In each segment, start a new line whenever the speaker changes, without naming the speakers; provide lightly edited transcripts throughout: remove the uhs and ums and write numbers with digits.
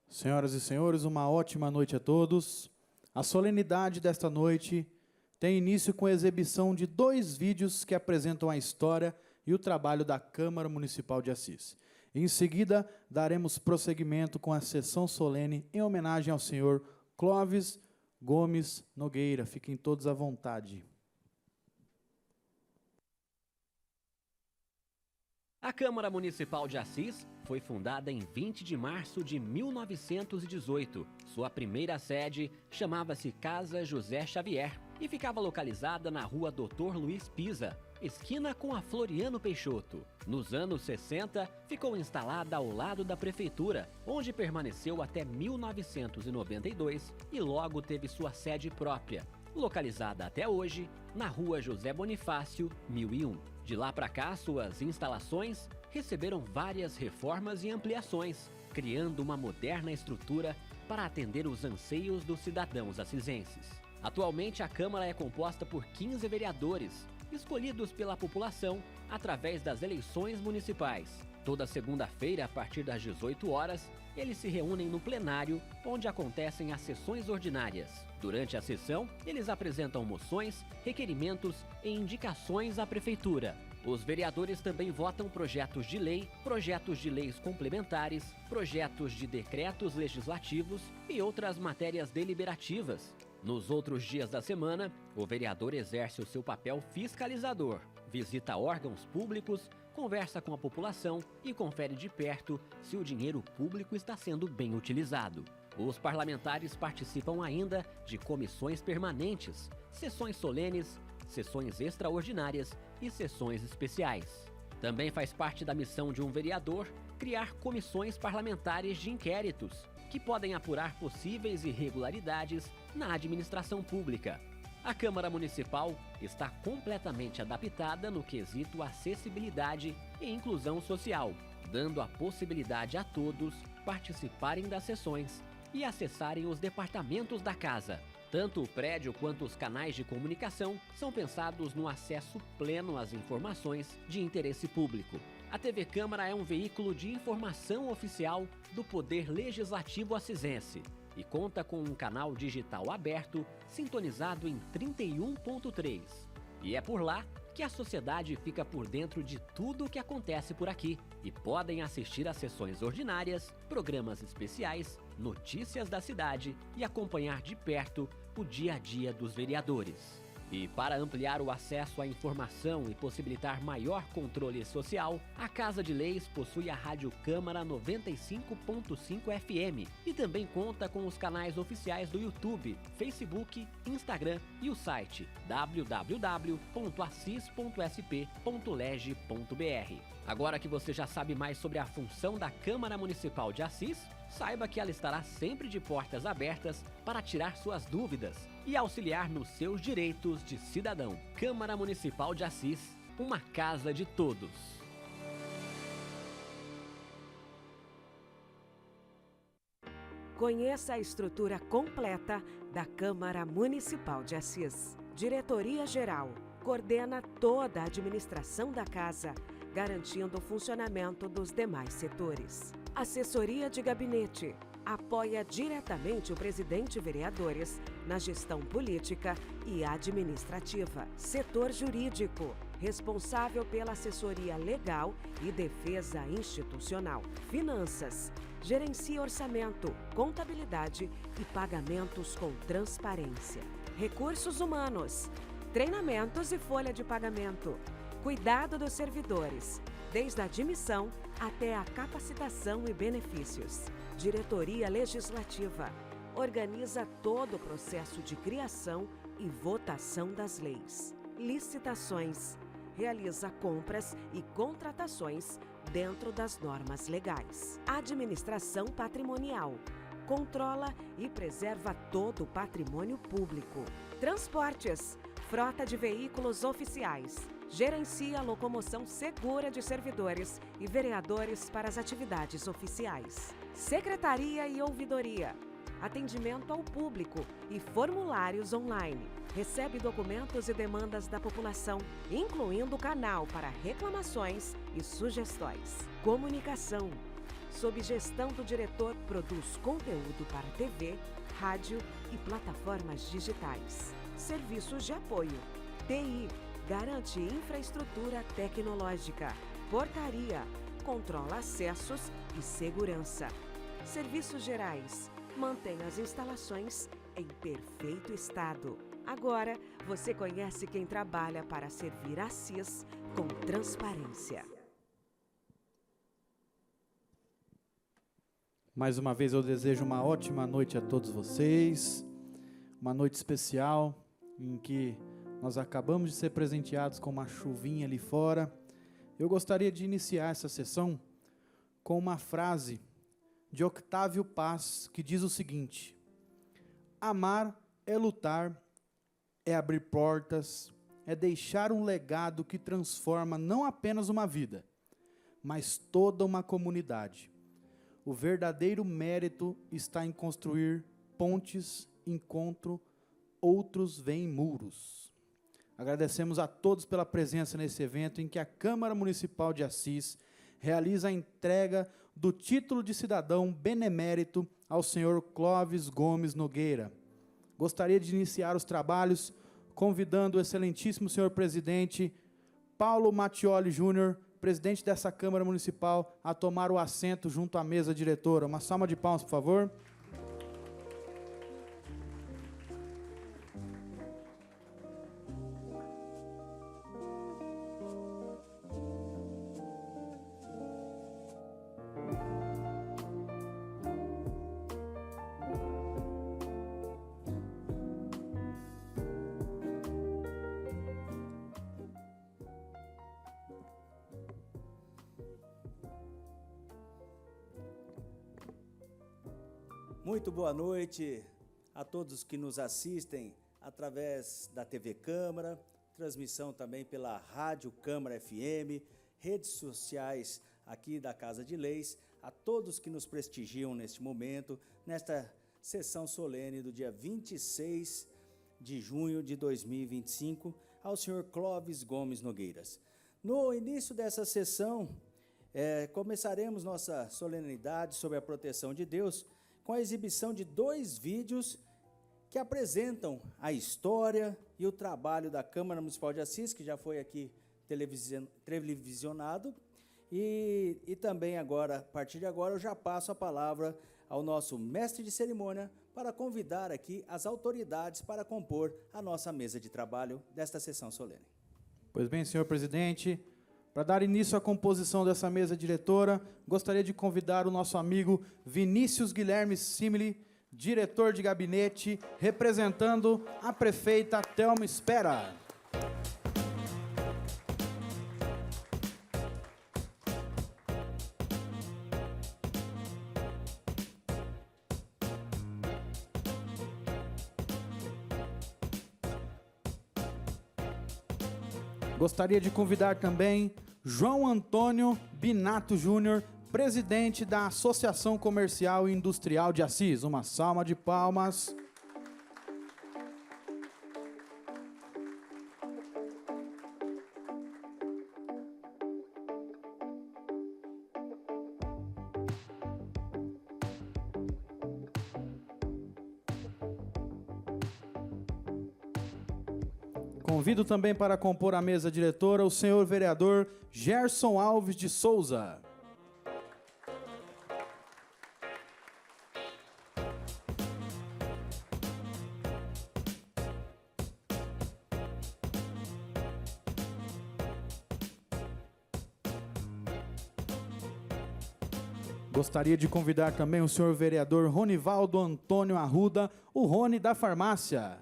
Senhoras e senhores, uma ótima noite a todos. A solenidade desta noite tem início com a exibição de 2 vídeos que apresentam a história e o trabalho da Câmara Municipal de Assis. Em seguida, daremos prosseguimento com a sessão solene em homenagem ao senhor Clóvis Gomes Nogueira. Fiquem todos à vontade.
A Câmara Municipal de Assis foi fundada em 20 de março de 1918. Sua primeira sede chamava-se Casa José Xavier e ficava localizada na rua Dr. Luiz Pisa, esquina com a Floriano Peixoto. Nos anos 60, ficou instalada ao lado da prefeitura, onde permaneceu até 1992 e logo teve sua sede própria, localizada até hoje na rua José Bonifácio, 1001. De lá para cá, suas instalações receberam várias reformas e ampliações, criando uma moderna estrutura para atender os anseios dos cidadãos assisenses. Atualmente, a Câmara é composta por 15 vereadores, escolhidos pela população através das eleições municipais. Toda segunda-feira, a partir das 18 horas, eles se reúnem no plenário, onde acontecem as sessões ordinárias. Durante a sessão, eles apresentam moções, requerimentos e indicações à prefeitura. Os vereadores também votam projetos de lei, projetos de leis complementares, projetos de decretos legislativos e outras matérias deliberativas. Nos outros dias da semana, o vereador exerce o seu papel fiscalizador, visita órgãos públicos, conversa com a população e confere de perto se o dinheiro público está sendo bem utilizado. Os parlamentares participam ainda de comissões permanentes, sessões solenes, sessões extraordinárias e sessões especiais. Também faz parte da missão de um vereador criar comissões parlamentares de inquéritos, que podem apurar possíveis irregularidades na administração pública. A Câmara Municipal está completamente adaptada no quesito acessibilidade e inclusão social, dando a possibilidade a todos participarem das sessões e acessarem os departamentos da casa. Tanto o prédio quanto os canais de comunicação são pensados no acesso pleno às informações de interesse público. A TV Câmara é um veículo de informação oficial do Poder Legislativo assisense e conta com um canal digital aberto sintonizado em 31.3. E é por lá que a sociedade fica por dentro de tudo o que acontece por aqui e podem assistir às sessões ordinárias, programas especiais, notícias da cidade e acompanhar de perto o dia a dia dos vereadores. E para ampliar o acesso à informação e possibilitar maior controle social, a Casa de Leis possui a Rádio Câmara 95.5 FM e também conta com os canais oficiais do YouTube, Facebook, Instagram e o site www.assis.sp.leg.br. Agora que você já sabe mais sobre a função da Câmara Municipal de Assis, saiba que ela estará sempre de portas abertas para tirar suas dúvidas e auxiliar nos seus direitos de cidadão. Câmara Municipal de Assis, uma casa de todos.
Conheça a estrutura completa da Câmara Municipal de Assis. Diretoria-Geral coordena toda a administração da casa, garantindo o funcionamento dos demais setores. Assessoria de Gabinete apoia diretamente o presidente e vereadores na gestão política e administrativa. Setor Jurídico, responsável pela assessoria legal e defesa institucional. Finanças, gerencia orçamento, contabilidade e pagamentos com transparência. Recursos Humanos, treinamentos e folha de pagamento. Cuidado dos servidores, desde a admissão até a capacitação e benefícios. Diretoria Legislativa organiza todo o processo de criação e votação das leis. Licitações, realiza compras e contratações dentro das normas legais. Administração Patrimonial, controla e preserva todo o patrimônio público. Transportes, frota de veículos oficiais. Gerencia a locomoção segura de servidores e vereadores para as atividades oficiais. Secretaria e Ouvidoria. Atendimento ao público e formulários online. Recebe documentos e demandas da população, incluindo o canal para reclamações e sugestões. Comunicação. sob gestão do diretor, produz conteúdo para TV, rádio e plataformas digitais. Serviços de apoio. TI, garante infraestrutura tecnológica. Portaria, controla acessos e segurança. Serviços gerais, mantém as instalações em perfeito estado. Agora, você conhece quem trabalha para servir a Assis com transparência.
Mais uma vez eu desejo uma ótima noite a todos vocês, uma noite especial em que nós acabamos de ser presenteados com uma chuvinha ali fora. Eu gostaria de iniciar essa sessão com uma frase de Octávio Paz que diz o seguinte: amar é lutar, é abrir portas, é deixar um legado que transforma não apenas uma vida, mas toda uma comunidade. O verdadeiro mérito está em construir pontes, encontro, outros veem muros. Agradecemos a todos pela presença nesse evento em que a Câmara Municipal de Assis realiza a entrega do título de cidadão benemérito ao senhor Clóvis Gomes Nogueira. Gostaria de iniciar os trabalhos convidando o excelentíssimo senhor presidente Paulo Mattioli Júnior, presidente dessa Câmara Municipal, a tomar o assento junto à mesa diretora. Uma salva de palmas, por favor.
Muito boa noite a todos que nos assistem através da TV Câmara, transmissão também pela Rádio Câmara FM, redes sociais aqui da Casa de Leis, a todos que nos prestigiam neste momento, nesta sessão solene do dia 26 de junho de 2025, ao senhor Clóvis Gomes Nogueiras. No início dessa sessão, começaremos nossa solenidade sobre a proteção de Deus, com a exibição de 2 vídeos que apresentam a história e o trabalho da Câmara Municipal de Assis, que já foi aqui televisionado, e também agora, a partir de agora, eu já passo a palavra ao nosso mestre de cerimônia para convidar aqui as autoridades para compor a nossa mesa de trabalho desta sessão solene.
Pois bem, senhor presidente, para dar início à composição dessa mesa diretora, gostaria de convidar o nosso amigo Vinícius Guilherme Simili, diretor de gabinete, representando a prefeita Thelma Espera. Gostaria de convidar também João Antônio Binato Júnior, presidente da Associação Comercial e Industrial de Assis. Uma salva de palmas. Convido também para compor a mesa diretora o senhor vereador Gerson Alves de Souza. Gostaria de convidar também o senhor vereador Ronivaldo Antônio Arruda, o Rony da Farmácia.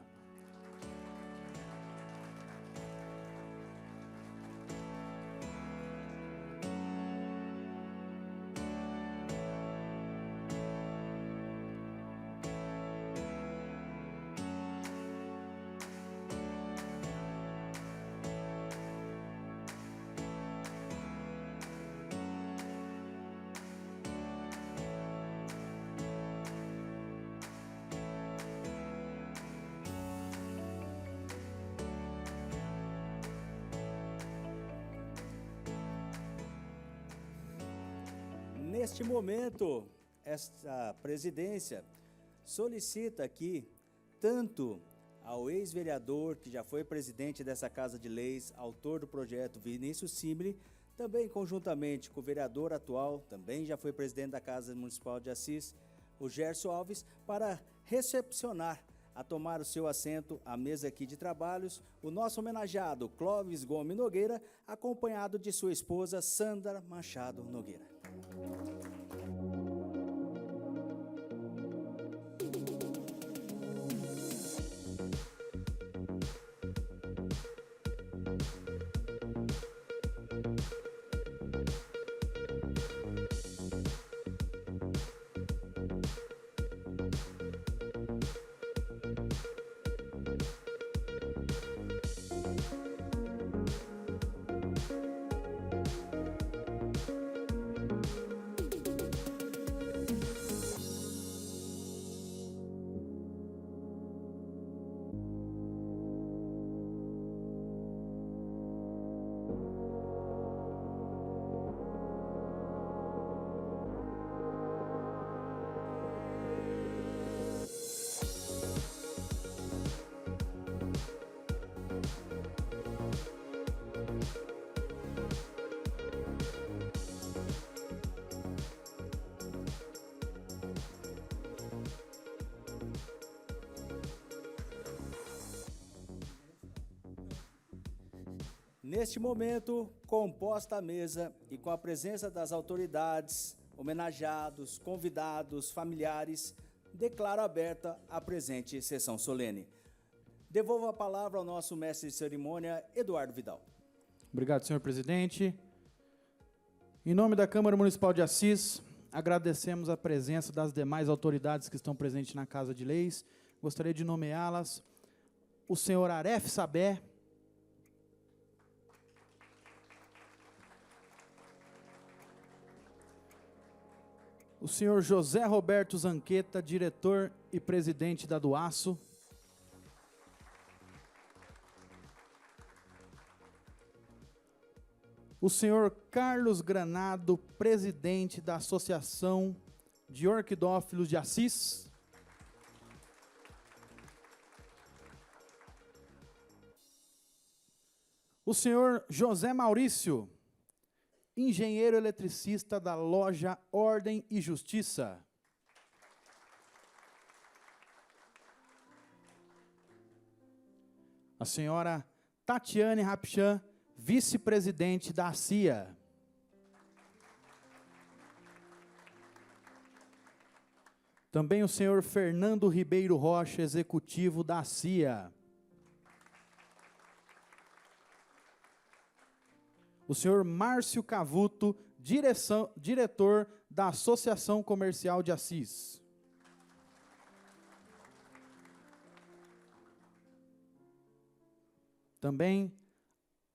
Neste momento, esta presidência solicita aqui tanto ao ex-vereador, que já foi presidente dessa Casa de Leis, autor do projeto Vinícius Simile, também conjuntamente com o vereador atual, também já foi presidente da Casa Municipal de Assis, o Gerson Alves, para recepcionar, a tomar o seu assento à mesa aqui de trabalhos, o nosso homenageado Clóvis Gomes Nogueira, acompanhado de sua esposa Sandra Machado Nogueira. Neste momento, composta a mesa e com a presença das autoridades, homenageados, convidados, familiares, declaro aberta a presente sessão solene. Devolvo a palavra ao nosso mestre de cerimônia, Eduardo Vidal.
Obrigado, senhor presidente. Em nome da Câmara Municipal de Assis, agradecemos a presença das demais autoridades que estão presentes na Casa de Leis. Gostaria de nomeá-las: o senhor Aref Sabé, o senhor José Roberto Zanqueta, diretor e presidente da Duaço. O senhor Carlos Granado, presidente da Associação de Orquidófilos de Assis. O senhor José Maurício, engenheiro eletricista da loja Ordem e Justiça. A senhora Tatiane Rapchan, vice-presidente da CIA. Também o senhor Fernando Ribeiro Rocha, executivo da CIA. O senhor Márcio Cavuto, diretor da Associação Comercial de Assis. Também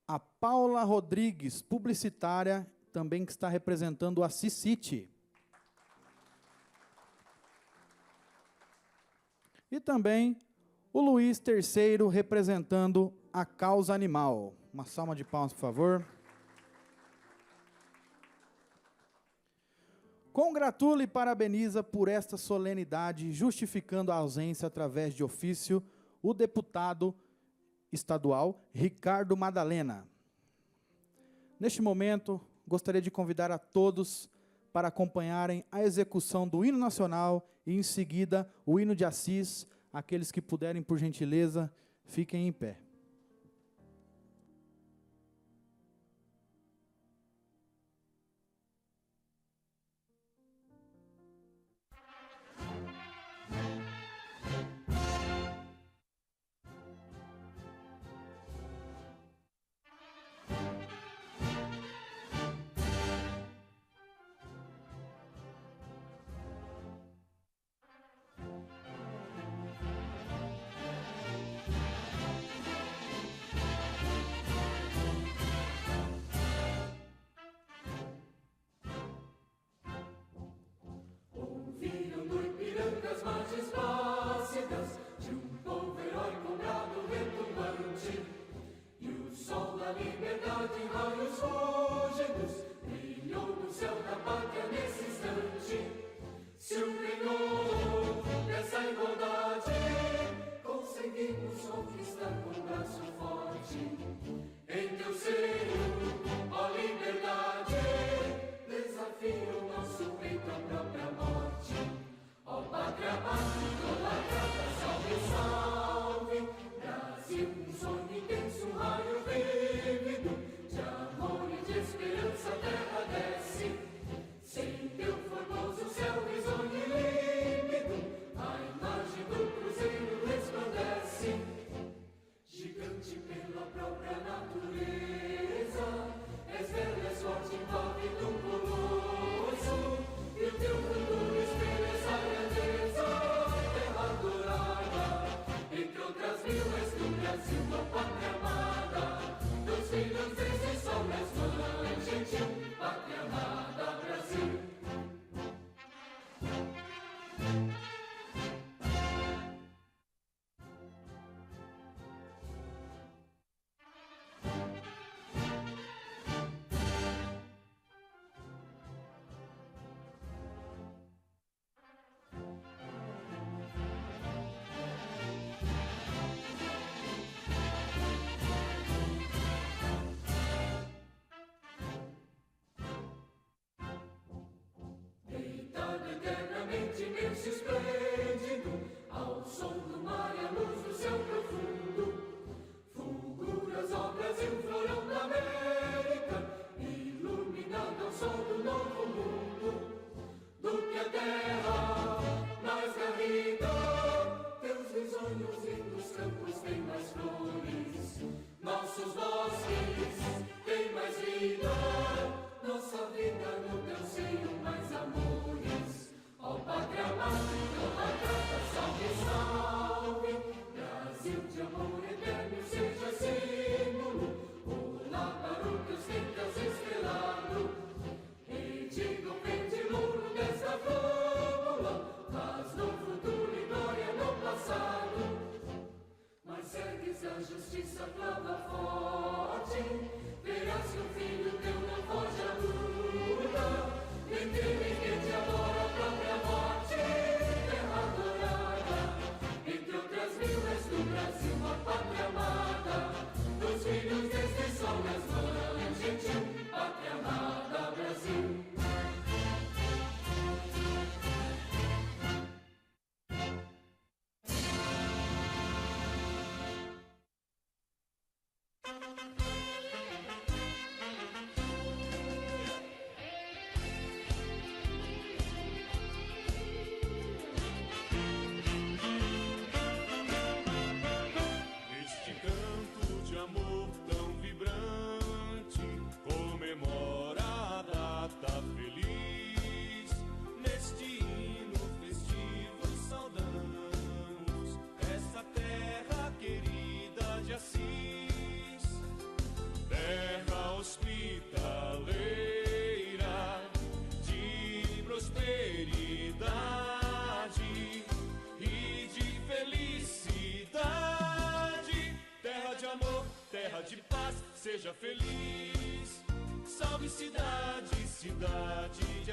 a Paula Rodrigues, publicitária, também que está representando o Assis City. E também o Luiz III, representando a causa animal. Uma salva de palmas, por favor. Congratula e parabeniza por esta solenidade, justificando a ausência através de ofício, o deputado estadual Ricardo Madalena. Neste momento, gostaria de convidar a todos para acompanharem a execução do hino nacional e, em seguida, o hino de Assis. Aqueles que puderem, por gentileza, fiquem em pé.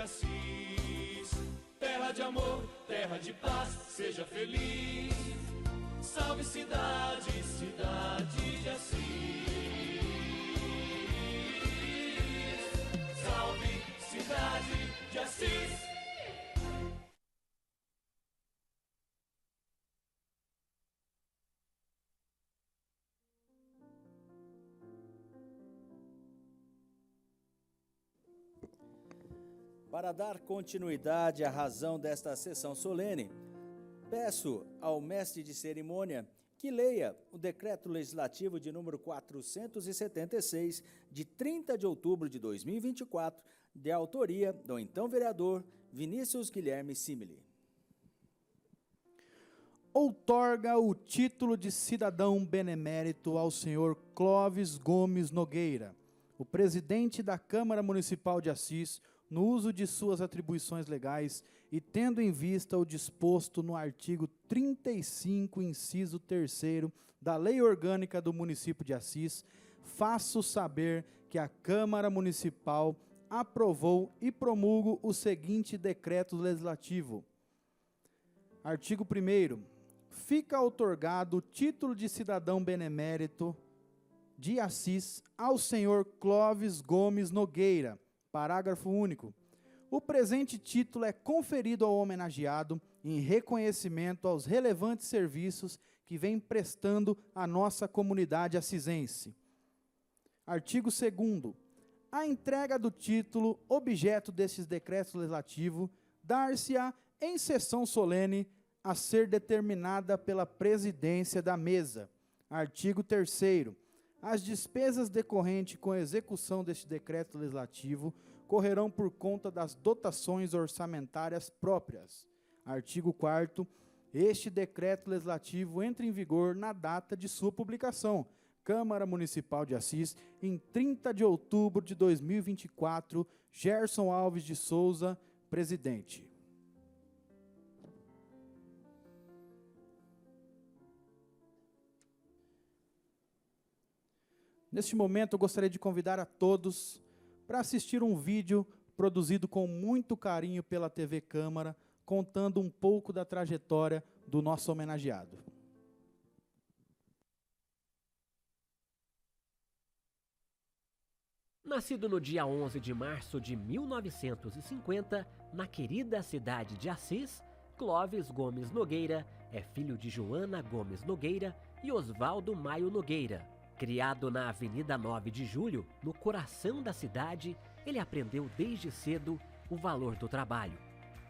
Assis. Terra de amor, terra de paz, seja feliz. Salve cidade, cidade de Assis. Salve cidade de Assis.
Para dar continuidade à razão desta sessão solene, peço ao mestre de cerimônia que leia o Decreto Legislativo de número 476, de 30 de outubro de 2024, de autoria do então vereador Vinícius Guilherme Simile.
Outorga o título de cidadão benemérito ao senhor Clóvis Gomes Nogueira, o presidente da Câmara Municipal de Assis, no uso de suas atribuições legais e tendo em vista o disposto no artigo 35, inciso 3º da Lei Orgânica do Município de Assis, faço saber que a Câmara Municipal aprovou e promulgo o seguinte decreto legislativo. Artigo 1º. Fica outorgado o título de cidadão benemérito de Assis ao senhor Clóvis Gomes Nogueira. Parágrafo único. O presente título é conferido ao homenageado em reconhecimento aos relevantes serviços que vem prestando à nossa comunidade assisense. Artigo 2º. A entrega do título, objeto destes decretos legislativos, dar-se-á em sessão solene a ser determinada pela presidência da mesa. Artigo 3º. As despesas decorrentes com a execução deste decreto legislativo correrão por conta das dotações orçamentárias próprias. Artigo 4º. Este decreto legislativo entra em vigor na data de sua publicação. Câmara Municipal de Assis, em 30 de outubro de 2024, Gerson Alves de Souza, presidente. Neste momento, eu gostaria de convidar a todos para assistir um vídeo produzido com muito carinho pela TV Câmara, contando um pouco da trajetória do nosso homenageado.
Nascido no dia 11 de março de 1950, na querida cidade de Assis, Clóvis Gomes Nogueira é filho de Joana Gomes Nogueira e Osvaldo Maio Nogueira. Criado na Avenida 9 de Julho, no coração da cidade, ele aprendeu desde cedo o valor do trabalho.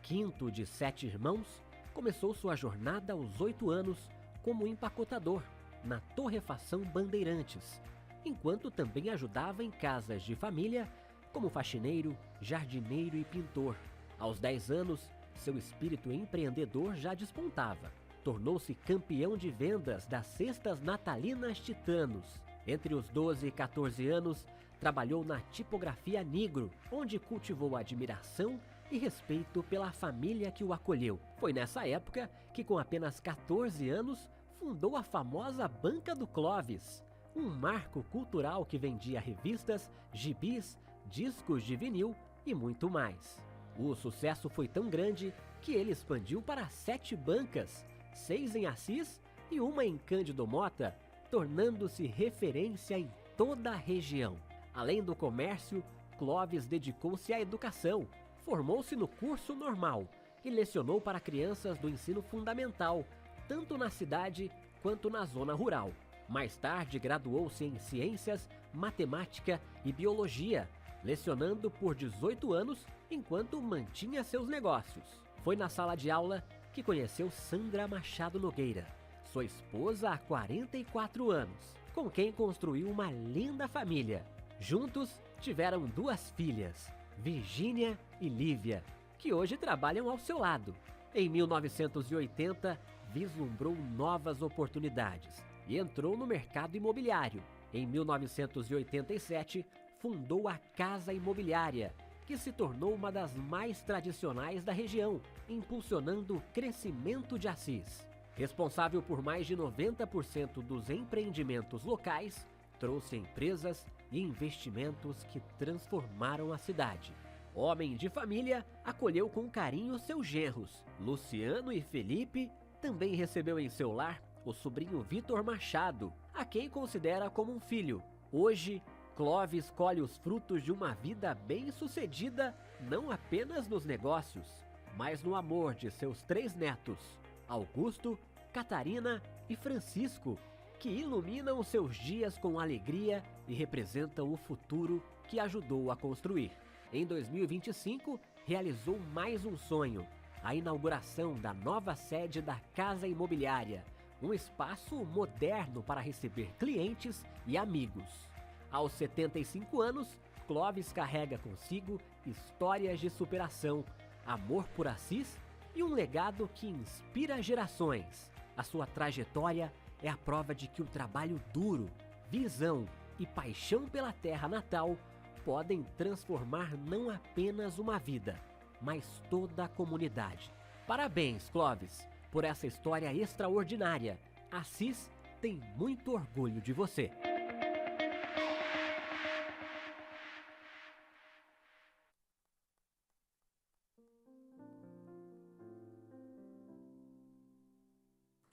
Quinto de 7 irmãos, começou sua jornada aos 8 anos como empacotador na Torrefação Bandeirantes, enquanto também ajudava em casas de família como faxineiro, jardineiro e pintor. Aos 10 anos, seu espírito empreendedor já despontava. Tornou-se campeão de vendas das cestas natalinas Titanos. Entre os 12 e 14 anos, trabalhou na tipografia Nigro, onde cultivou admiração e respeito pela família que o acolheu. Foi nessa época que, com apenas 14 anos, fundou a famosa Banca do Clóvis, um marco cultural que vendia revistas, gibis, discos de vinil e muito mais. O sucesso foi tão grande que ele expandiu para 7 bancas, 6 em Assis e uma em Cândido Mota, tornando-se referência em toda a região. Além do comércio, Clóvis dedicou-se à educação, formou-se no curso normal e lecionou para crianças do ensino fundamental, tanto na cidade quanto na zona rural. Mais tarde, graduou-se em Ciências, Matemática e Biologia, lecionando por 18 anos enquanto mantinha seus negócios. Foi na sala de aula que conheceu Sandra Machado Nogueira, sua esposa há 44 anos, com quem construiu uma linda família. Juntos, tiveram 2 filhas, Virgínia e Lívia, que hoje trabalham ao seu lado. Em 1980, vislumbrou novas oportunidades e entrou no mercado imobiliário. Em 1987, fundou a Casa Imobiliária, que se tornou uma das mais tradicionais da região, impulsionando o crescimento de Assis. Responsável por mais de 90% dos empreendimentos locais, trouxe empresas e investimentos que transformaram a cidade. Homem de família, acolheu com carinho seus genros. Luciano e Felipe também recebeu em seu lar o sobrinho Vitor Machado, a quem considera como um filho. Hoje, Clóvis colhe os frutos de uma vida bem-sucedida, não apenas nos negócios, mas no amor de seus 3 netos, Augusto, Catarina e Francisco, que iluminam seus dias com alegria e representam o futuro que ajudou a construir. Em 2025, realizou mais um sonho, a inauguração da nova sede da Casa Imobiliária, um espaço moderno para receber clientes e amigos. Aos 75 anos, Clóvis carrega consigo histórias de superação, amor por Assis e um legado que inspira gerações. A sua trajetória é a prova de que o trabalho duro, visão e paixão pela terra natal podem transformar não apenas uma vida, mas toda a comunidade. Parabéns, Clóvis, por essa história extraordinária. Assis tem muito orgulho de você.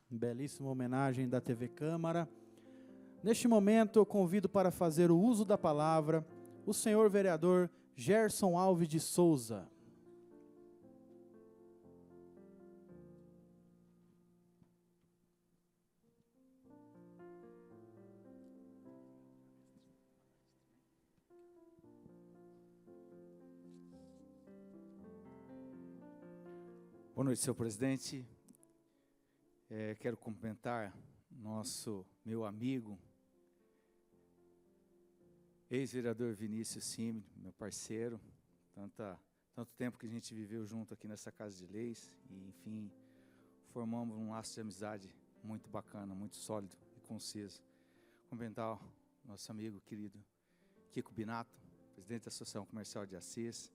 Belíssima homenagem da TV Câmara. Neste momento, eu convido para fazer o uso da palavra o senhor vereador Gerson Alves de Souza.
Boa noite, senhor presidente. Quero cumprimentar meu amigo, ex-vereador Vinícius Simile, meu parceiro. Tanto tempo que a gente viveu junto aqui nessa Casa de Leis e, enfim, formamos um laço de amizade muito bacana, muito sólido e conciso. Cumprimentar o nosso amigo querido Kiko Binato, presidente da Associação Comercial de Assis,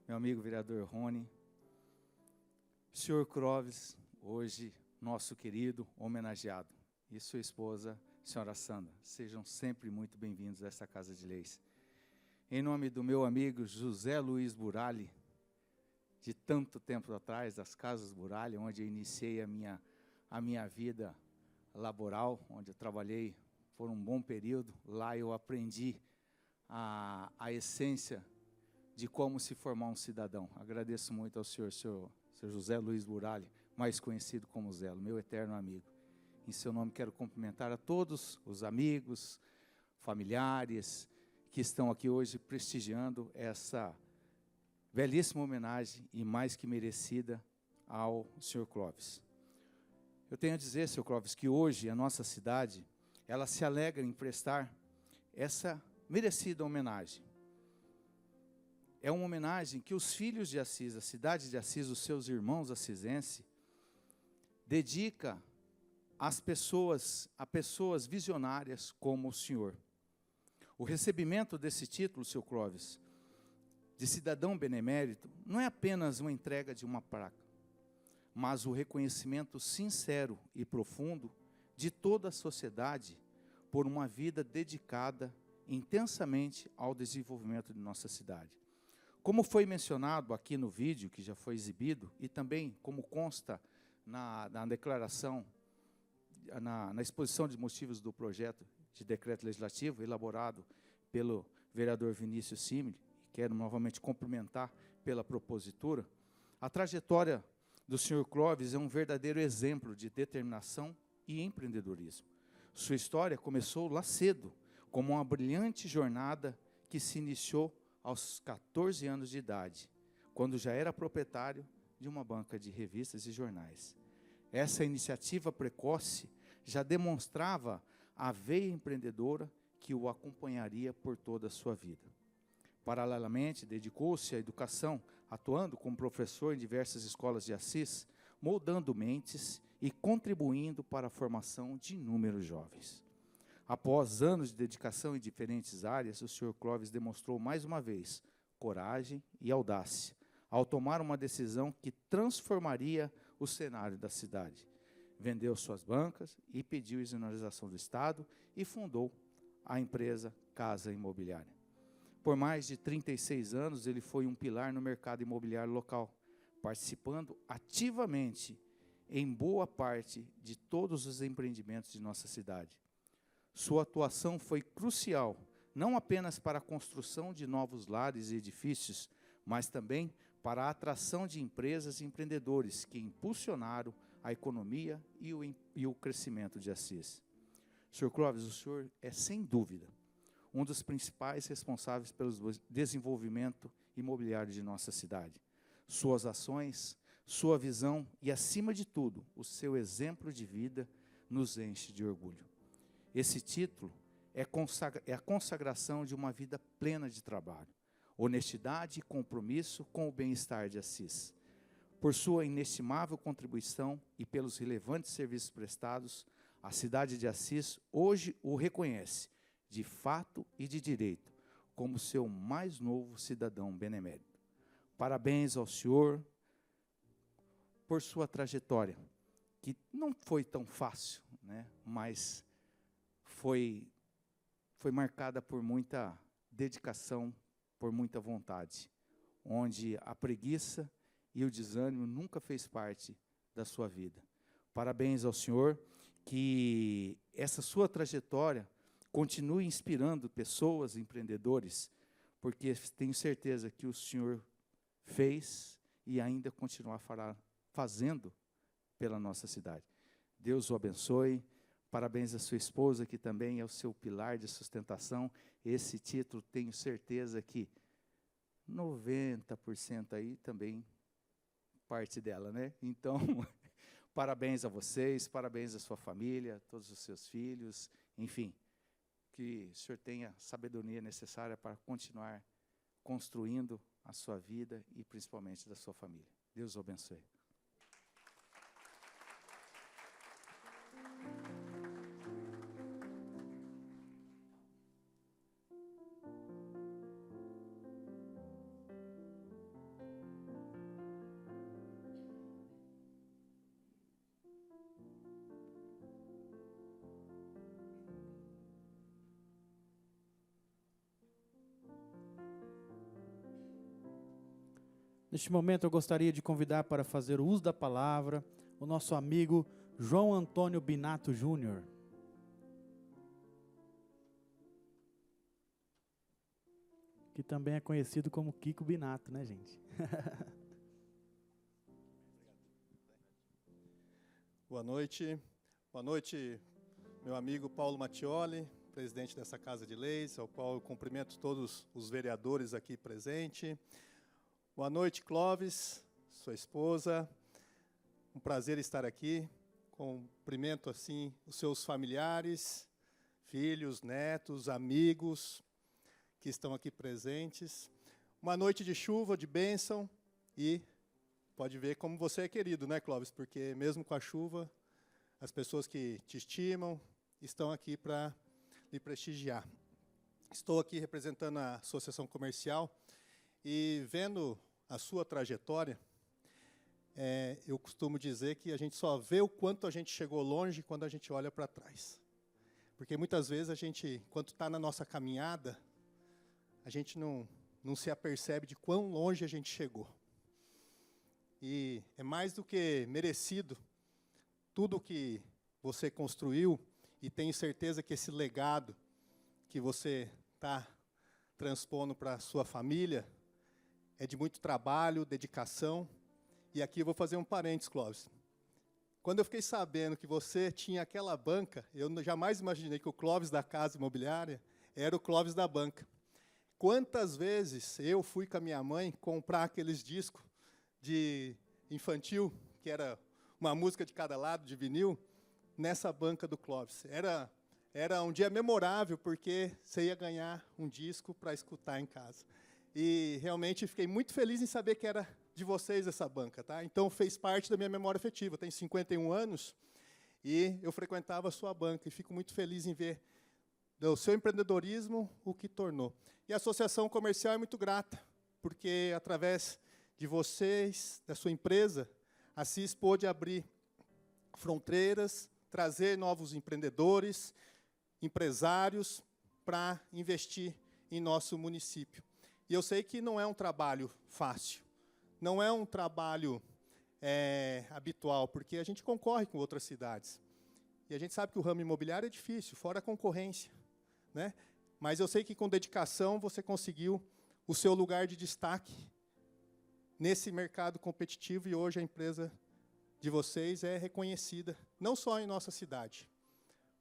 meu amigo vereador Rony, senhor Clóvis, hoje nosso querido homenageado, e sua esposa, senhora Sandra. Sejam sempre muito bem-vindos a esta Casa de Leis. Em nome do meu amigo José Luiz Burali, de tanto tempo atrás, das Casas Burali, onde eu iniciei a minha vida laboral, onde eu trabalhei por um bom período. Lá eu aprendi a essência de como se formar um cidadão. Agradeço muito ao senhor José Luiz Burali, mais conhecido como Zelo, meu eterno amigo. Em seu nome quero cumprimentar a todos os amigos, familiares que estão aqui hoje prestigiando essa belíssima homenagem e mais que merecida ao senhor Clóvis. Eu tenho a dizer, senhor Clóvis, que hoje a nossa cidade, ela se alegra em prestar essa merecida homenagem. É uma homenagem que os filhos de Assis, a cidade de Assis, os seus irmãos assisenses, dedica a pessoas visionárias como o senhor. O recebimento desse título, seu Clóvis, de cidadão benemérito, não é apenas uma entrega de uma placa, mas o reconhecimento sincero e profundo de toda a sociedade por uma vida dedicada intensamente ao desenvolvimento de nossa cidade. Como foi mencionado aqui no vídeo, que já foi exibido, e também como consta na declaração, na exposição de motivos do projeto de decreto legislativo elaborado pelo vereador Vinícius Simile, quero novamente cumprimentar pela propositura, a trajetória do senhor Clóvis é um verdadeiro exemplo de determinação e empreendedorismo. Sua história começou lá cedo, como uma brilhante jornada que se iniciou aos 14 anos de idade, quando já era proprietário de uma banca de revistas e jornais. Essa iniciativa precoce já demonstrava a veia empreendedora que o acompanharia por toda a sua vida. Paralelamente, dedicou-se à educação, atuando como professor em diversas escolas de Assis, moldando mentes e contribuindo para a formação de inúmeros jovens. Após anos de dedicação em diferentes áreas, o senhor Clóvis demonstrou mais uma vez coragem e audácia, ao tomar uma decisão que transformaria o cenário da cidade. Vendeu suas bancas e pediu exoneração do Estado e fundou a empresa Casa Imobiliária. Por mais de 36 anos, ele foi um pilar no mercado imobiliário local, participando ativamente em boa parte de todos os empreendimentos de nossa cidade. Sua atuação foi crucial, não apenas para a construção de novos lares e edifícios, mas também para a atração de empresas e empreendedores que impulsionaram a economia e o crescimento de Assis. Sr. Clóvis, o senhor é, sem dúvida, um dos principais responsáveis pelo desenvolvimento imobiliário de nossa cidade. Suas ações, sua visão e, acima de tudo, o seu exemplo de vida nos enche de orgulho. Esse título é a consagração de uma vida plena de trabalho, honestidade e compromisso com o bem-estar de Assis. Por sua inestimável contribuição e pelos relevantes serviços prestados, a cidade de Assis hoje o reconhece, de fato e de direito, como seu mais novo cidadão benemérito. Parabéns ao senhor por sua trajetória, que não foi tão fácil, né, mas foi marcada por muita dedicação, por muita vontade, onde a preguiça e o desânimo nunca fez parte da sua vida. Parabéns ao senhor, que essa sua trajetória continue inspirando pessoas, empreendedores, porque tenho certeza que o senhor fez e ainda continuará fazendo pela nossa cidade. Deus o abençoe. Parabéns à sua esposa, que também é o seu pilar de sustentação. Esse título, tenho certeza que 90% aí também parte dela, né? Então, parabéns a vocês, parabéns à sua família, a todos os seus filhos, enfim, que o senhor tenha a sabedoria necessária para continuar construindo a sua vida e principalmente da sua família. Deus o abençoe.
Neste momento, eu gostaria de convidar para fazer o uso da palavra o nosso amigo João Antônio Binato Júnior. Que também é conhecido como Kiko Binato, né, gente?
Boa noite, meu amigo Paulo Mattioli, presidente dessa Casa de Leis, ao qual eu cumprimento todos os vereadores aqui presentes. Boa noite, Clóvis, sua esposa. Um prazer estar aqui. Cumprimento, assim, os seus familiares, filhos, netos, amigos que estão aqui presentes. Uma noite de chuva, de bênção, e pode ver como você é querido, né, Clóvis? Porque mesmo com a chuva, as pessoas que te estimam estão aqui para lhe prestigiar. Estou aqui representando a Associação Comercial e vendo a sua trajetória, eu costumo dizer que a gente só vê o quanto a gente chegou longe quando a gente olha para trás. Porque muitas vezes a gente, quando está na nossa caminhada, a gente não se apercebe de quão longe a gente chegou. E é mais do que merecido tudo que você construiu, e tenho certeza que esse legado que você está transpondo para a sua família é de muito trabalho, dedicação. E aqui eu vou fazer um parênteses, Clóvis. Quando eu fiquei sabendo que você tinha aquela banca, eu jamais imaginei que o Clóvis da Casa Imobiliária era o Clóvis da banca. Quantas vezes eu fui com a minha mãe comprar aqueles discos de infantil, que era uma música de cada lado, de vinil, nessa banca do Clóvis. Era um dia memorável, porque você ia ganhar um disco para escutar em casa. E realmente fiquei muito feliz em saber que era de vocês essa banca, tá? Então fez parte da minha memória afetiva. Eu tenho 51 anos e eu frequentava a sua banca, e fico muito feliz em ver do seu empreendedorismo o que tornou. E a Associação Comercial é muito grata, porque através de vocês, da sua empresa, a Assis pôde abrir fronteiras, trazer novos empreendedores, empresários, para investir em nosso município. E eu sei que não é um trabalho fácil, não é um trabalho habitual, porque a gente concorre com outras cidades. E a gente sabe que o ramo imobiliário é difícil, fora a concorrência, né? Mas eu sei que com dedicação você conseguiu o seu lugar de destaque nesse mercado competitivo, e hoje a empresa de vocês é reconhecida, não só em nossa cidade,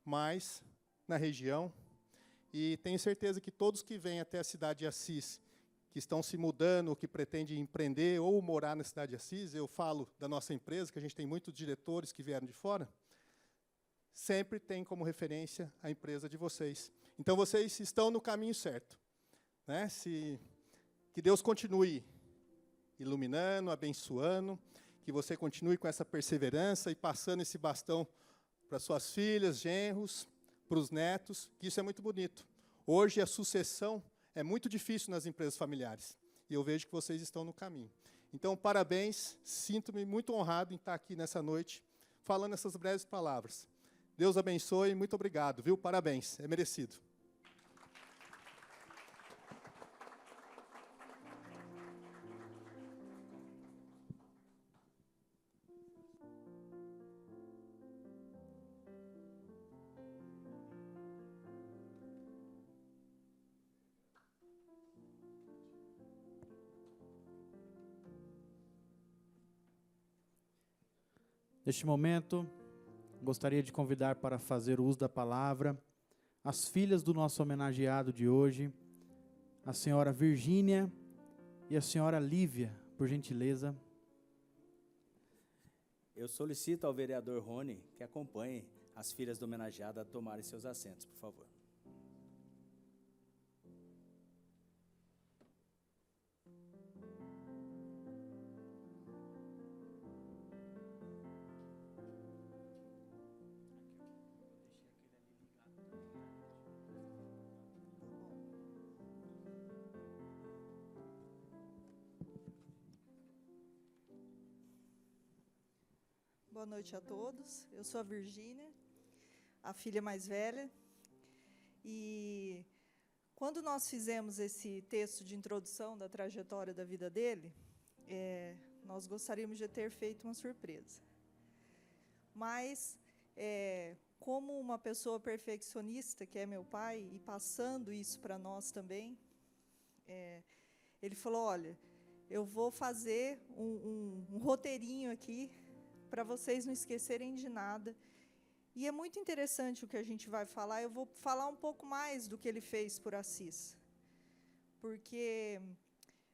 mas na região. E tenho certeza que todos que vêm até a cidade de Assis, que estão se mudando, ou que pretendem empreender ou morar na cidade de Assis, eu falo da nossa empresa, que a gente tem muitos diretores que vieram de fora, sempre tem como referência a empresa de vocês. Então, vocês estão no caminho certo, né? Que Deus continue iluminando, abençoando, que você continue com essa perseverança e passando esse bastão para suas filhas, genros, para os netos, que isso é muito bonito. Hoje, a sucessão é muito difícil nas empresas familiares, e eu vejo que vocês estão no caminho. Então, parabéns, sinto-me muito honrado em estar aqui nessa noite, falando essas breves palavras. Deus abençoe, muito obrigado, viu? Parabéns, é merecido.
Neste momento, gostaria de convidar para fazer uso da palavra as filhas do nosso homenageado de hoje, a senhora Virgínia e a senhora Lívia, por gentileza.
Eu solicito ao vereador Rony que acompanhe as filhas do homenageado a tomarem seus assentos, por favor.
Boa noite a todos. Eu sou a Virgínia, a filha mais velha. E quando nós fizemos esse texto de introdução da trajetória da vida dele, nós gostaríamos de ter feito uma surpresa. Mas, como uma pessoa perfeccionista, que é meu pai, e passando isso para nós também, ele falou, olha, eu vou fazer um roteirinho aqui, para vocês não esquecerem de nada. E é muito interessante o que a gente vai falar. Eu vou falar um pouco mais do que ele fez por Assis. Porque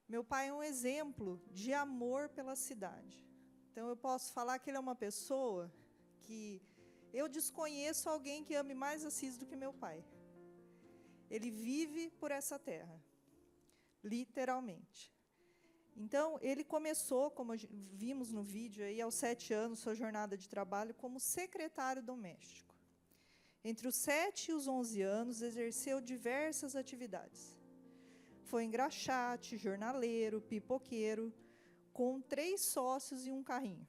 meu pai é um exemplo de amor pela cidade. Então, eu posso falar que ele é uma pessoa que eu desconheço alguém que ame mais Assis do que meu pai. Ele vive por essa terra, literalmente. Então, ele começou, como vimos no vídeo, aí, aos 7 anos, sua jornada de trabalho como secretário doméstico. Entre os 7 e os 11 anos, exerceu diversas atividades. Foi engraxate, jornaleiro, pipoqueiro, com 3 sócios e um carrinho.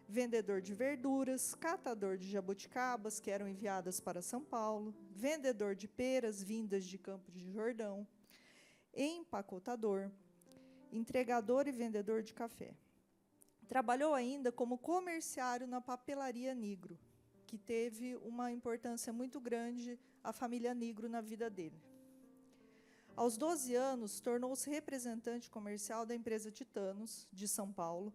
Vendedor de verduras, catador de jabuticabas, que eram enviadas para São Paulo, vendedor de peras vindas de Campos de Jordão, empacotador, entregador e vendedor de café. Trabalhou ainda como comerciário na papelaria Nigro, que teve uma importância muito grande a família Nigro na vida dele. Aos 12 anos, tornou-se representante comercial da empresa Titanos, de São Paulo,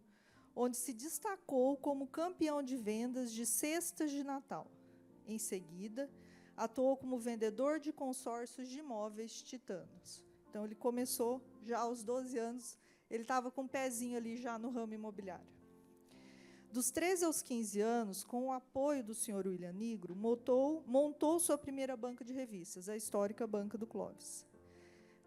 onde se destacou como campeão de vendas de cestas de Natal. Em seguida, atuou como vendedor de consórcios de imóveis Titanos. Então, ele começou já aos 12 anos, ele estava com um pezinho ali já no ramo imobiliário. Dos 13 aos 15 anos, com o apoio do senhor William Nigro, montou sua primeira banca de revistas, a histórica Banca do Clóvis.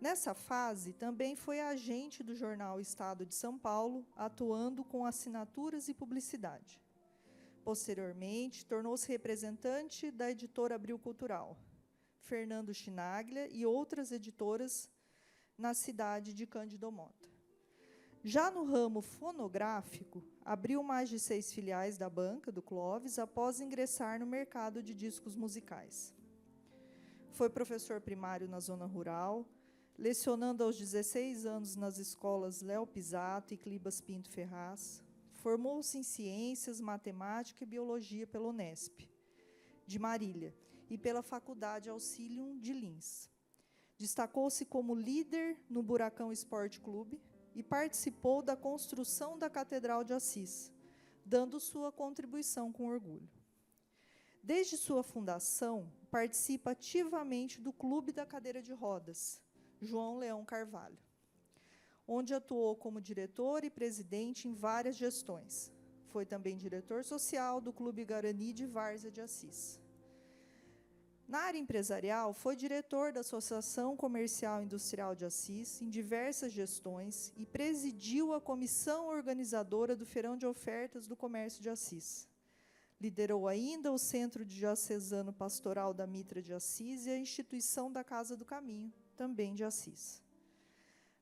Nessa fase, também foi agente do jornal Estado de São Paulo, atuando com assinaturas e publicidade. Posteriormente, tornou-se representante da editora Abril Cultural, Fernando Chinaglia e outras editoras na cidade de Cândido Mota. Já no ramo fonográfico, abriu mais de 6 filiais da Banca do Clóvis após ingressar no mercado de discos musicais. Foi professor primário na zona rural, lecionando aos 16 anos nas escolas Léo Pisato e Clibas Pinto Ferraz. Formou-se em Ciências, Matemática e Biologia pela Unesp de Marília e pela Faculdade Auxilium de Lins. Destacou-se como líder no Buracão Esporte Clube e participou da construção da Catedral de Assis, dando sua contribuição com orgulho. Desde sua fundação, participa ativamente do Clube da Cadeira de Rodas, João Leão Carvalho, onde atuou como diretor e presidente em várias gestões. Foi também diretor social do Clube Guarani de Várzea de Assis. Na área empresarial, foi diretor da Associação Comercial e Industrial de Assis em diversas gestões e presidiu a comissão organizadora do Feirão de Ofertas do Comércio de Assis. Liderou ainda o Centro Diocesano Pastoral da Mitra de Assis e a instituição da Casa do Caminho, também de Assis.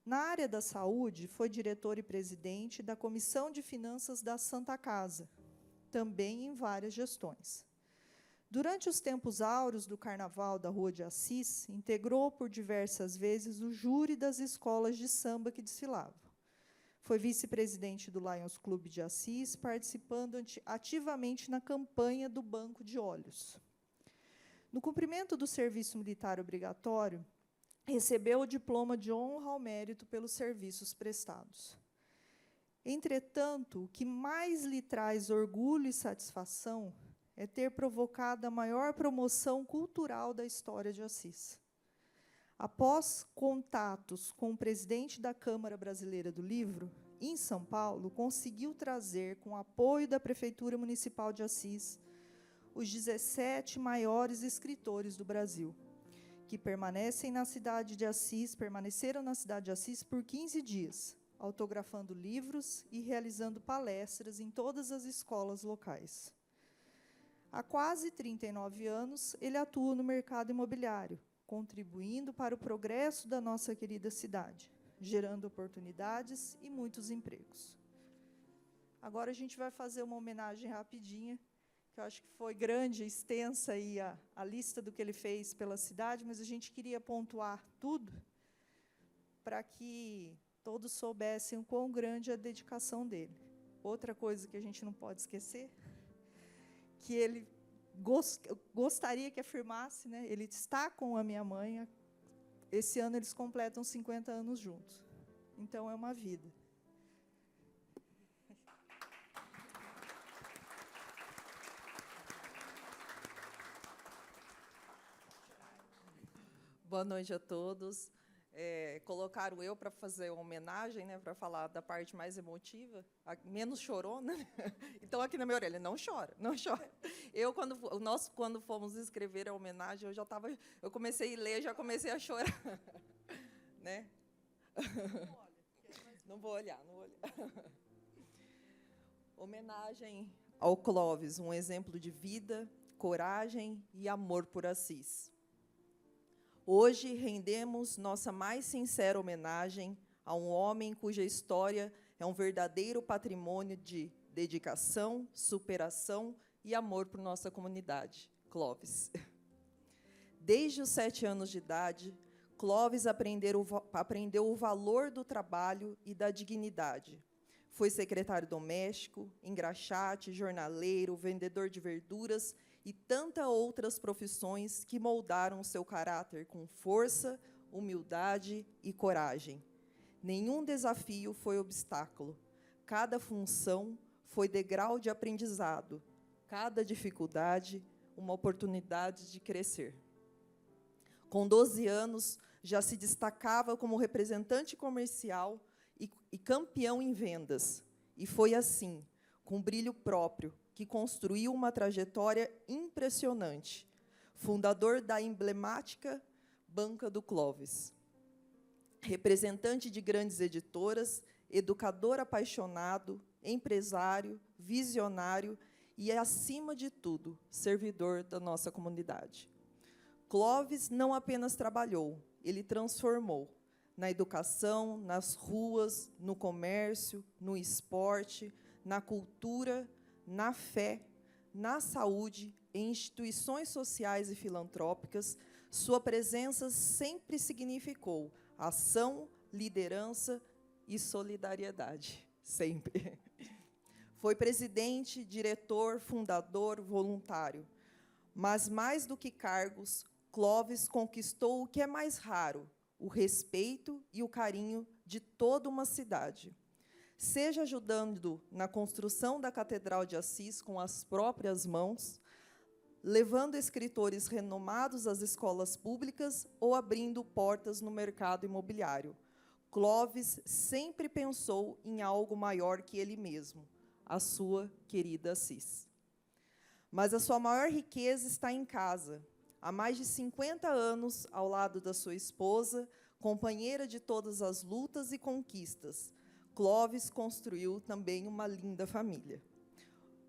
Na área da saúde, foi diretor e presidente da Comissão de Finanças da Santa Casa, também em várias gestões. Durante os tempos áureos do Carnaval da Rua de Assis, integrou por diversas vezes o júri das escolas de samba que desfilavam. Foi vice-presidente do Lions Clube de Assis, participando ativamente na campanha do Banco de Óleos. No cumprimento do serviço militar obrigatório, recebeu o diploma de honra ao mérito pelos serviços prestados. Entretanto, o que mais lhe traz orgulho e satisfação é ter provocado a maior promoção cultural da história de Assis. Após contatos com o presidente da Câmara Brasileira do Livro, em São Paulo, conseguiu trazer, com apoio da Prefeitura Municipal de Assis, os 17 maiores escritores do Brasil, que permaneceram na cidade de Assis por 15 dias, autografando livros e realizando palestras em todas as escolas locais. Há quase 39 anos, ele atua no mercado imobiliário, contribuindo para o progresso da nossa querida cidade, gerando oportunidades e muitos empregos. Agora a gente vai fazer uma homenagem rapidinha, que eu acho que foi grande, extensa aí a lista do que ele fez pela cidade, mas a gente queria pontuar tudo para que todos soubessem o quão grande é a dedicação dele. Outra coisa que a gente não pode esquecer, que ele gostaria que afirmasse, né? Ele está com a minha mãe, esse ano eles completam 50 anos juntos. Então, é uma vida.
Boa noite a todos. Colocaram eu para fazer uma homenagem, né, para falar da parte mais emotiva, menos chorona. Então, aqui na minha orelha, não chora, não chora. Eu, quando fomos escrever a homenagem, eu comecei a ler, já comecei a chorar. Né? Não vou olhar. Homenagem ao Clóvis, um exemplo de vida, coragem e amor por Assis. Hoje, rendemos nossa mais sincera homenagem a um homem cuja história é um verdadeiro patrimônio de dedicação, superação e amor por nossa comunidade, Clóvis. Desde os 7 anos de idade, Clóvis aprendeu o valor do trabalho e da dignidade. Foi secretário doméstico, engraxate, jornaleiro, vendedor de verduras e tantas outras profissões que moldaram seu caráter com força, humildade e coragem. Nenhum desafio foi obstáculo. Cada função foi degrau de aprendizado. Cada dificuldade, uma oportunidade de crescer. Com 12 anos, já se destacava como representante comercial e campeão em vendas. E foi assim, com brilho próprio, que construiu uma trajetória impressionante. Fundador da emblemática Banca do Clóvis. Representante de grandes editoras, educador apaixonado, empresário, visionário e, acima de tudo, servidor da nossa comunidade. Clóvis não apenas trabalhou, ele transformou na educação, nas ruas, no comércio, no esporte, na cultura, na fé, na saúde, em instituições sociais e filantrópicas. Sua presença sempre significou ação, liderança e solidariedade, sempre. Foi presidente, diretor, fundador, voluntário. Mas, mais do que cargos, Clóvis conquistou o que é mais raro, o respeito e o carinho de toda uma cidade. Seja ajudando na construção da Catedral de Assis com as próprias mãos, levando escritores renomados às escolas públicas ou abrindo portas no mercado imobiliário. Clóvis sempre pensou em algo maior que ele mesmo, a sua querida Assis. Mas a sua maior riqueza está em casa. Há mais de 50 anos, ao lado da sua esposa, companheira de todas as lutas e conquistas, Clóvis construiu também uma linda família.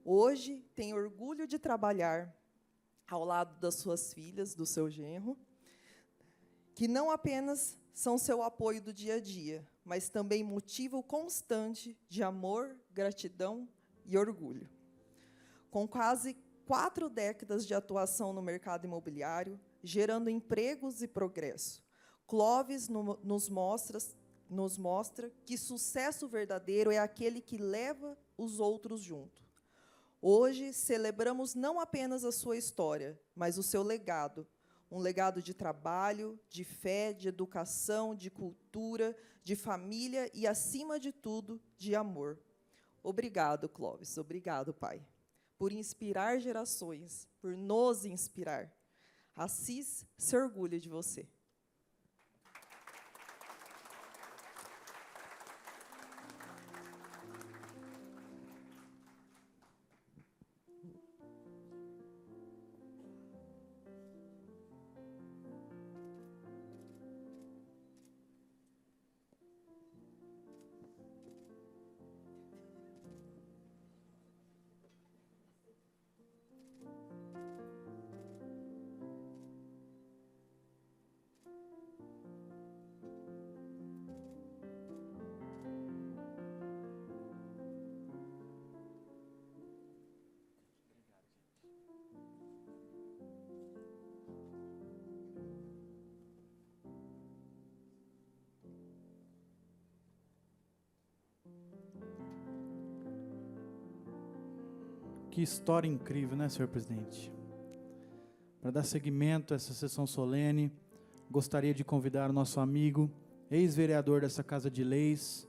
Hoje, tem orgulho de trabalhar ao lado das suas filhas, do seu genro, que não apenas são seu apoio do dia a dia, mas também motivo constante de amor, gratidão e orgulho. Com quase 4 décadas de atuação no mercado imobiliário, gerando empregos e progresso, Clóvis nos mostra que sucesso verdadeiro é aquele que leva os outros junto. Hoje, celebramos não apenas a sua história, mas o seu legado, um legado de trabalho, de fé, de educação, de cultura, de família e, acima de tudo, de amor. Obrigado, Clóvis. Obrigado, pai, por inspirar gerações, por nos inspirar. Assis se orgulha de você.
Que história incrível, né, senhor presidente? Para dar seguimento a essa sessão solene, gostaria de convidar o nosso amigo, ex-vereador dessa Casa de Leis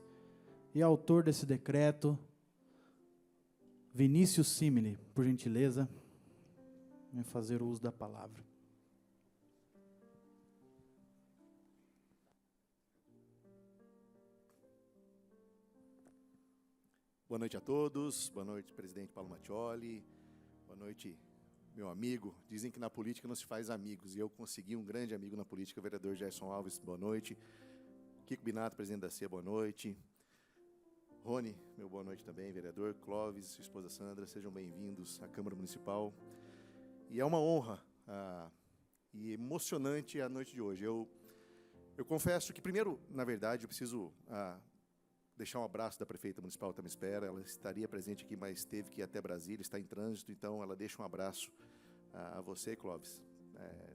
e autor desse decreto, Vinícius Simile, por gentileza, em fazer uso da palavra.
Boa noite a todos, boa noite, presidente Paulo Mattioli, boa noite, meu amigo. Dizem que na política não se faz amigos, e eu consegui um grande amigo na política, o vereador Gerson Alves, boa noite. Kiko Binato, presidente da CIA, boa noite. Rony, meu boa noite também, vereador. Clóvis, sua esposa Sandra, sejam bem-vindos à Câmara Municipal. E é uma honra e emocionante a noite de hoje. Eu confesso que, primeiro, na verdade, eu preciso deixar um abraço da prefeita municipal, Tami Espera. Ela estaria presente aqui, mas teve que ir até Brasília, está em trânsito, então ela deixa um abraço a você, Clóvis.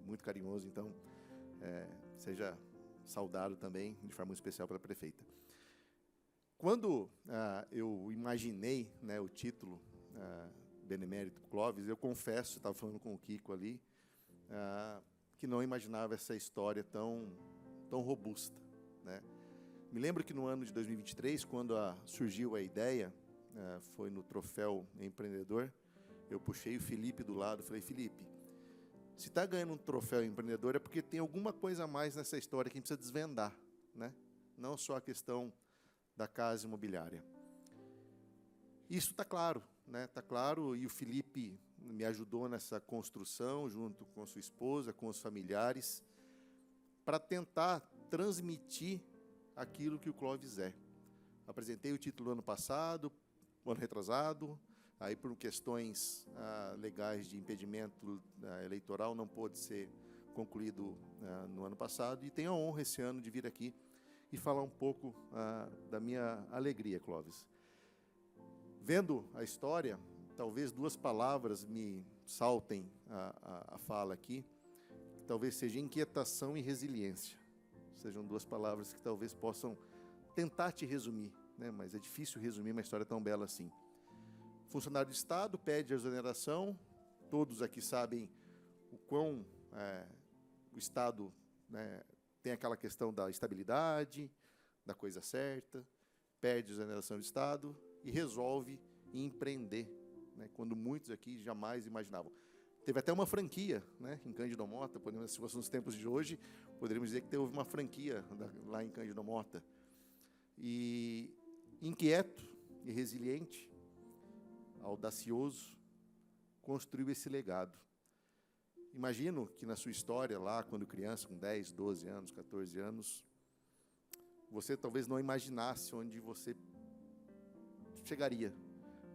Muito carinhoso, então seja saudado também, de forma muito especial, pela prefeita. Quando eu imaginei, né, o título Benemérito Clóvis, eu confesso, estava falando com o Kiko ali, que não imaginava essa história tão robusta, né? Me lembro que no ano de 2023, quando surgiu a ideia, foi no Troféu Empreendedor, eu puxei o Felipe do lado, falei, Felipe, se está ganhando um Troféu Empreendedor é porque tem alguma coisa a mais nessa história que a gente precisa desvendar, né? Não só a questão da casa imobiliária. Isso está claro, né? Está claro, e o Felipe me ajudou nessa construção, junto com sua esposa, com os familiares, para tentar transmitir aquilo que o Clóvis é. Apresentei o título ano passado, ano retrasado, aí por questões legais de impedimento eleitoral não pôde ser concluído no ano passado, e tenho a honra esse ano de vir aqui e falar um pouco da minha alegria, Clóvis. Vendo a história, talvez 2 palavras me saltem a fala aqui, que talvez seja inquietação e resiliência. Sejam duas palavras que talvez possam tentar te resumir, né? Mas é difícil resumir uma história tão bela assim. Funcionário de Estado pede a exoneração. Todos aqui sabem o quão o Estado, né, tem aquela questão da estabilidade, da coisa certa, pede a exoneração do Estado e resolve empreender, né, quando muitos aqui jamais imaginavam. Teve até uma franquia, né, em Cândido Mota, se fosse nos tempos de hoje, poderíamos dizer que houve uma franquia lá em Cândido Mota. E inquieto e resiliente, audacioso, construiu esse legado. Imagino que na sua história, lá, quando criança, com 10, 12 anos, 14 anos, você talvez não imaginasse onde você chegaria,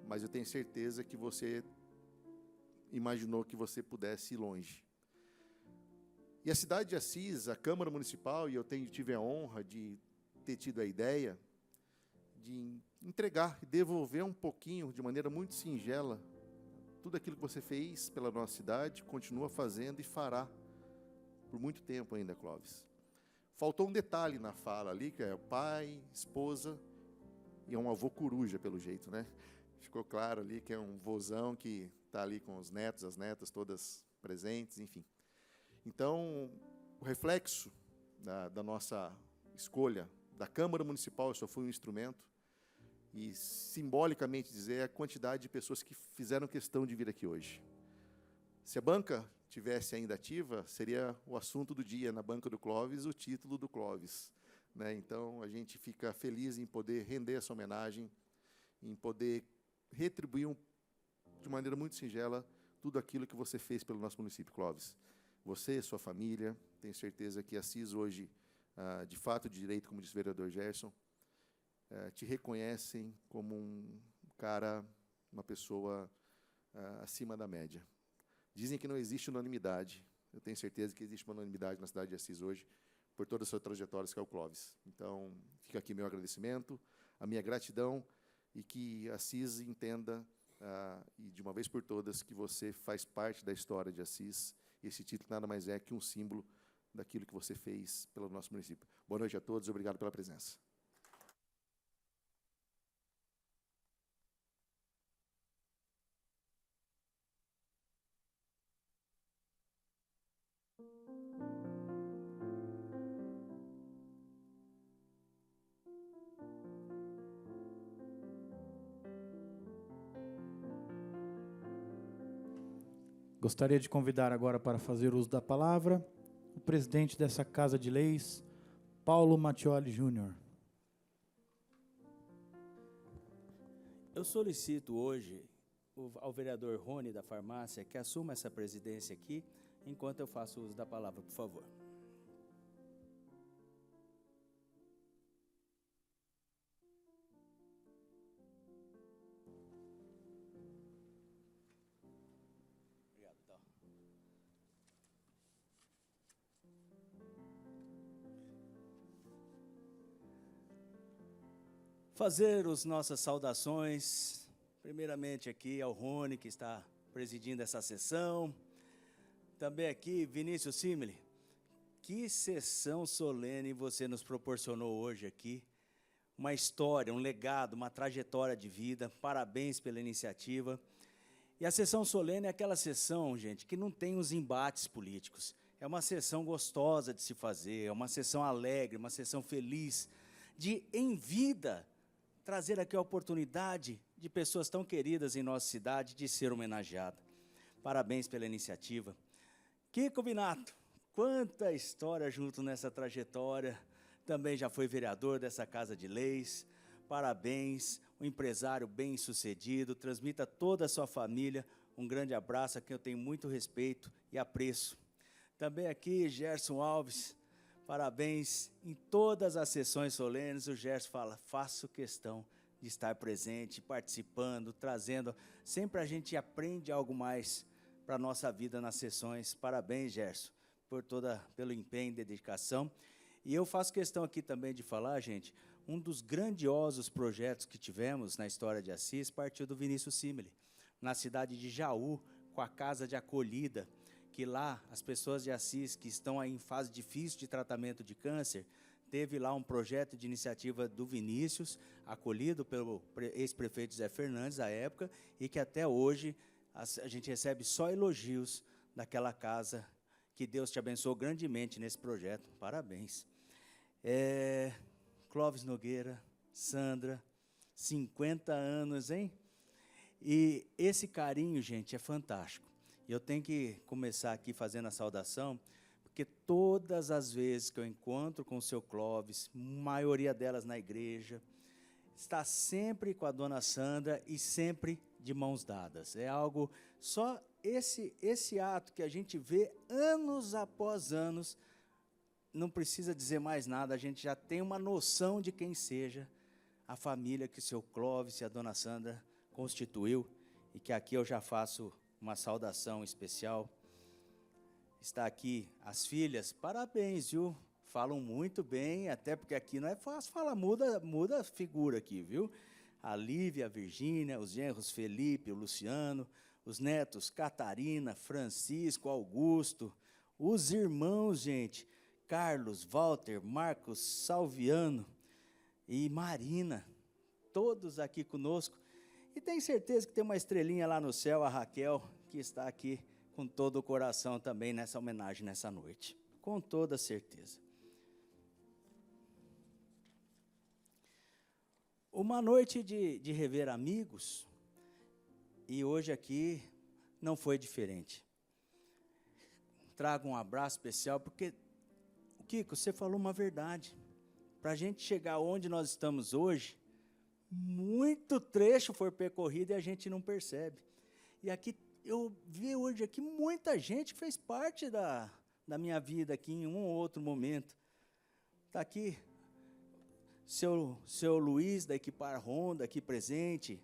mas eu tenho certeza que você imaginou que você pudesse ir longe. E a cidade de Assis, a Câmara Municipal, e eu tive a honra de ter tido a ideia de entregar e devolver um pouquinho, de maneira muito singela, tudo aquilo que você fez pela nossa cidade, continua fazendo e fará por muito tempo ainda, Clóvis. Faltou um detalhe na fala ali, que é o pai, esposa e é um avô coruja, pelo jeito, né? Ficou claro ali que é um vozão que está ali com os netos, as netas todas presentes, enfim. Então, o reflexo da nossa escolha da Câmara Municipal, eu só fui um instrumento, e simbolicamente dizer a quantidade de pessoas que fizeram questão de vir aqui hoje. Se a banca tivesse ainda ativa, seria o assunto do dia, na banca do Clóvis, o título do Clóvis, né? Então, a gente fica feliz em poder render essa homenagem, em poder retribuir de maneira muito singela tudo aquilo que você fez pelo nosso município, Clóvis. Você, sua família, tenho certeza que Assis hoje, de fato de direito, como disse o vereador Gerson, te reconhecem como um cara, uma pessoa acima da média. Dizem que não existe unanimidade. Eu tenho certeza que existe uma unanimidade na cidade de Assis hoje, por toda a sua trajetória, que é o Clóvis. Então, fica aqui meu agradecimento, a minha gratidão, e que Assis entenda, e de uma vez por todas, que você faz parte da história de Assis, e esse título nada mais é que um símbolo daquilo que você fez pelo nosso município. Boa noite a todos, obrigado pela presença.
Gostaria de convidar agora para fazer uso da palavra o presidente dessa Casa de Leis, Paulo Mattioli Júnior.
Eu solicito hoje ao vereador Rony da Farmácia que assuma essa presidência aqui, enquanto eu faço uso da palavra, por favor. Fazer as nossas saudações, primeiramente aqui ao Rony, que está presidindo essa sessão, também aqui Vinícius Simile. Que sessão solene você nos proporcionou hoje aqui, uma história, um legado, uma trajetória de vida, parabéns pela iniciativa. E a sessão solene é aquela sessão, gente, que não tem os embates políticos, é uma sessão gostosa de se fazer, é uma sessão alegre, uma sessão feliz, de, em vida, trazer aqui a oportunidade de pessoas tão queridas em nossa cidade de ser homenageada. Parabéns pela iniciativa. Kiko Binato, quanta história junto nessa trajetória, também já foi vereador dessa Casa de Leis, parabéns, um empresário bem-sucedido, transmita a toda a sua família um grande abraço, a quem eu tenho muito respeito e apreço. Também aqui, Gerson Alves, parabéns, em todas as sessões solenes, o Gerson fala, faço questão de estar presente, participando, trazendo, sempre a gente aprende algo mais para a nossa vida nas sessões. Parabéns, Gerson, pelo empenho e dedicação. E eu faço questão aqui também de falar, gente, um dos grandiosos projetos que tivemos na história de Assis partiu do Vinícius Simile, na cidade de Jaú, com a Casa de Acolhida, que lá as pessoas de Assis que estão aí em fase difícil de tratamento de câncer, teve lá um projeto de iniciativa do Vinícius, acolhido pelo ex-prefeito Zé Fernandes, à época, e que até hoje a gente recebe só elogios daquela casa. Que Deus te abençoe grandemente nesse projeto. Parabéns. Clóvis Nogueira, Sandra, 50 anos, hein? E esse carinho, gente, é fantástico. Eu tenho que começar aqui fazendo a saudação, porque todas as vezes que eu encontro com o seu Clóvis, maioria delas na igreja, está sempre com a dona Sandra e sempre de mãos dadas. É algo, só esse ato que a gente vê anos após anos, não precisa dizer mais nada, a gente já tem uma noção de quem seja a família que o seu Clóvis e a dona Sandra constituiu, e que aqui eu já faço uma saudação especial. Está aqui as filhas, parabéns, viu? Falam muito bem, até porque aqui não é fácil falar, muda a figura aqui, viu? A Lívia, a Virgínia, os genros Felipe, o Luciano, os netos Catarina, Francisco, Augusto, os irmãos, gente, Carlos, Walter, Marcos, Salviano e Marina, todos aqui conosco. E tenho certeza que tem uma estrelinha lá no céu, a Raquel, que está aqui com todo o coração também nessa homenagem, nessa noite. Com toda certeza. Uma noite de rever amigos, e hoje aqui não foi diferente. Trago um abraço especial, porque, Kiko, você falou uma verdade. Para a gente chegar onde nós estamos hoje, muito trecho foi percorrido e a gente não percebe. E aqui, eu vi hoje aqui muita gente que fez parte da minha vida aqui em um ou outro momento. Está aqui seu Luiz, da Equipar Honda, aqui presente.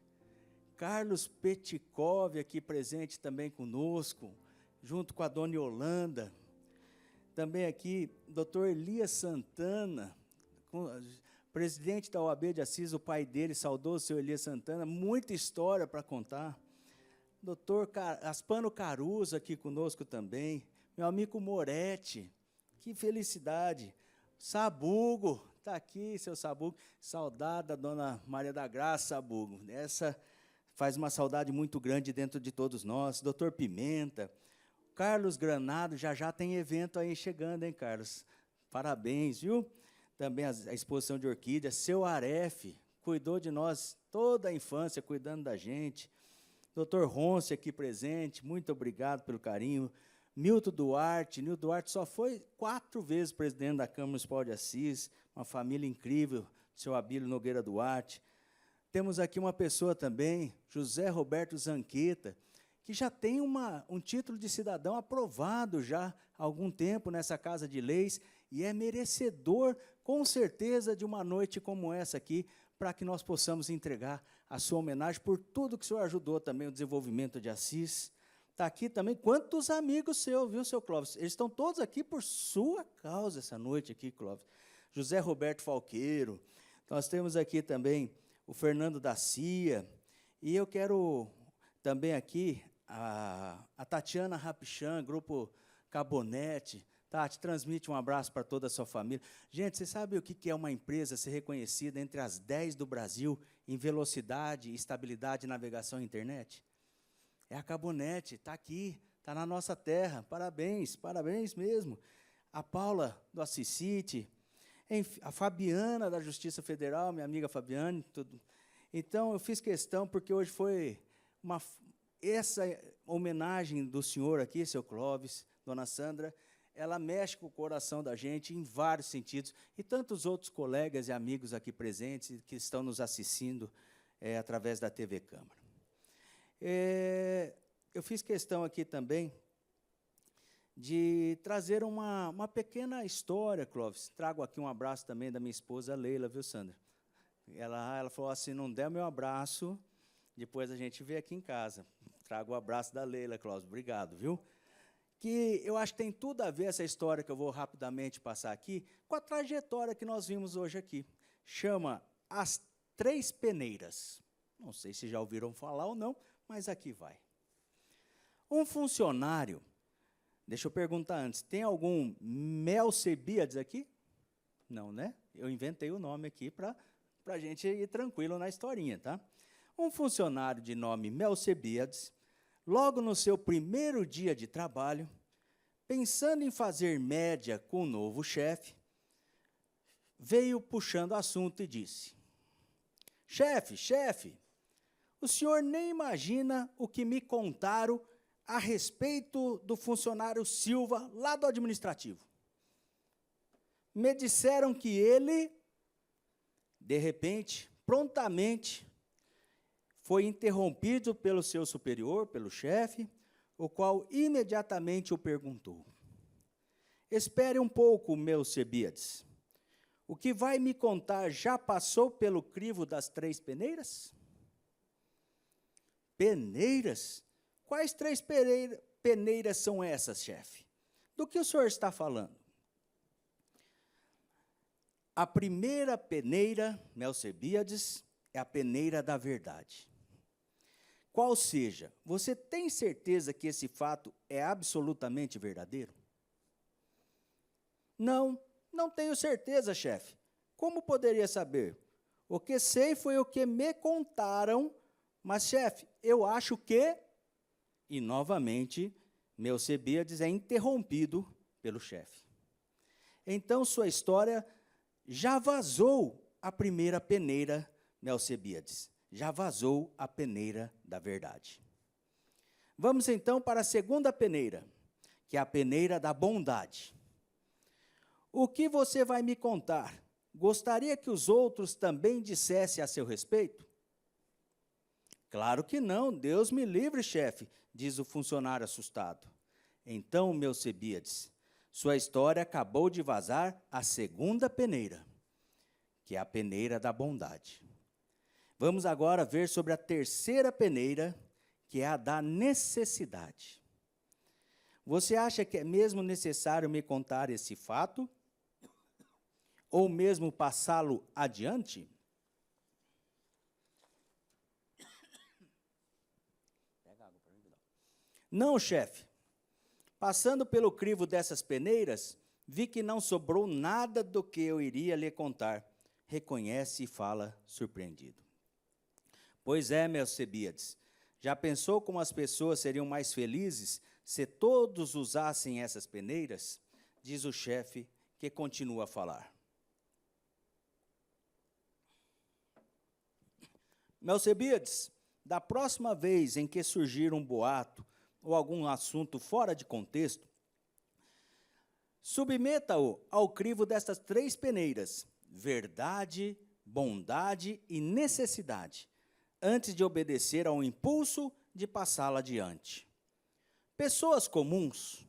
Carlos Petikov, aqui presente também conosco, junto com a dona Yolanda. Também aqui, doutor Elias Santana, presidente da OAB de Assis, o pai dele, saudoso seu Elias Santana, muita história para contar. Doutor Aspano Caruso aqui conosco também. Meu amigo Moretti, que felicidade. Sabugo, está aqui, seu Sabugo. Saudade da dona Maria da Graça, Sabugo. Essa faz uma saudade muito grande dentro de todos nós. Doutor Pimenta, Carlos Granado, já tem evento aí chegando, hein, Carlos? Parabéns, viu? Também a exposição de orquídeas. Seu Aref, cuidou de nós toda a infância, cuidando da gente. Doutor Ronce aqui presente, muito obrigado pelo carinho. Milton Duarte só foi 4 vezes presidente da Câmara Municipal de Assis, uma família incrível, seu Abílio Nogueira Duarte. Temos aqui uma pessoa também, José Roberto Zanqueta, que já tem um título de cidadão aprovado já há algum tempo nessa Casa de Leis, e é merecedor, com certeza, de uma noite como essa aqui, para que nós possamos entregar a sua homenagem por tudo que o senhor ajudou também, o desenvolvimento de Assis. Está aqui também, quantos amigos seus, viu, seu Clóvis? Eles estão todos aqui por sua causa essa noite aqui, Clóvis. José Roberto Falqueiro, nós temos aqui também o Fernando da Cia, e eu quero também aqui a Tatiana Rapichan, Grupo Cabonete. Tati, transmite um abraço para toda a sua família. Gente, você sabe o que é uma empresa ser reconhecida entre as 10 do Brasil em velocidade, estabilidade de navegação e internet? É a Cabonete, está aqui, está na nossa terra. Parabéns, parabéns mesmo. A Paula, do Assis City, a Fabiana, da Justiça Federal, minha amiga Fabiane. Tudo. Então, eu fiz questão, porque hoje foi essa homenagem do senhor aqui, seu Clóvis, dona Sandra, ela mexe com o coração da gente em vários sentidos, e tantos outros colegas e amigos aqui presentes que estão nos assistindo através da TV Câmara. Eu fiz questão aqui também de trazer uma pequena história, Clóvis. Trago aqui um abraço também da minha esposa Leila, viu, Sandra? Ela falou assim, não der meu abraço, depois a gente vê aqui em casa. Trago o abraço da Leila, Clóvis, obrigado, viu? Que eu acho que tem tudo a ver essa história que eu vou rapidamente passar aqui com a trajetória que nós vimos hoje aqui. Chama As Três Peneiras. Não sei se já ouviram falar ou não, mas aqui vai. Um funcionário Deixa eu perguntar antes, tem algum Melcebíades aqui? Não, né? Eu inventei o nome aqui para a gente ir tranquilo na historinha, tá? Um funcionário de nome Melcebíades, logo no seu primeiro dia de trabalho, pensando em fazer média com o novo chefe, veio puxando assunto e disse: chefe, o senhor nem imagina o que me contaram a respeito do funcionário Silva, lá do administrativo. Me disseram que ele, de repente, prontamente, foi interrompido pelo seu superior, pelo chefe, o qual imediatamente o perguntou: espere um pouco, Melcebíades. O que vai me contar já passou pelo crivo das 3 peneiras? Peneiras? Quais 3 peneiras são essas, chefe? Do que o senhor está falando? A primeira peneira, Melcebíades, é a peneira da verdade. Qual seja, você tem certeza que esse fato é absolutamente verdadeiro? Não tenho certeza, chefe. Como poderia saber? O que sei foi o que me contaram, mas, chefe, eu acho que... E, novamente, Melcebíades é interrompido pelo chefe. Então, sua história já vazou a primeira peneira, Melcebíades. Já vazou a peneira da verdade. Vamos, então, para a segunda peneira, que é a peneira da bondade. O que você vai me contar? Gostaria que os outros também dissessem a seu respeito? Claro que não, Deus me livre, chefe, diz o funcionário assustado. Então, Melcebíades, sua história acabou de vazar a segunda peneira, que é a peneira da bondade. Vamos agora ver sobre a terceira peneira, que é a da necessidade. Você acha que é mesmo necessário me contar esse fato? Ou mesmo passá-lo adiante? Não, chefe. Passando pelo crivo dessas peneiras, vi que não sobrou nada do que eu iria lhe contar. Reconhece e fala surpreendido. Pois é, Melcebíades, já pensou como as pessoas seriam mais felizes se todos usassem essas peneiras? Diz o chefe, que continua a falar. Melcebíades, da próxima vez em que surgir um boato ou algum assunto fora de contexto, submeta-o ao crivo destas 3 peneiras: verdade, bondade e necessidade, antes de obedecer ao impulso de passá-la adiante. Pessoas comuns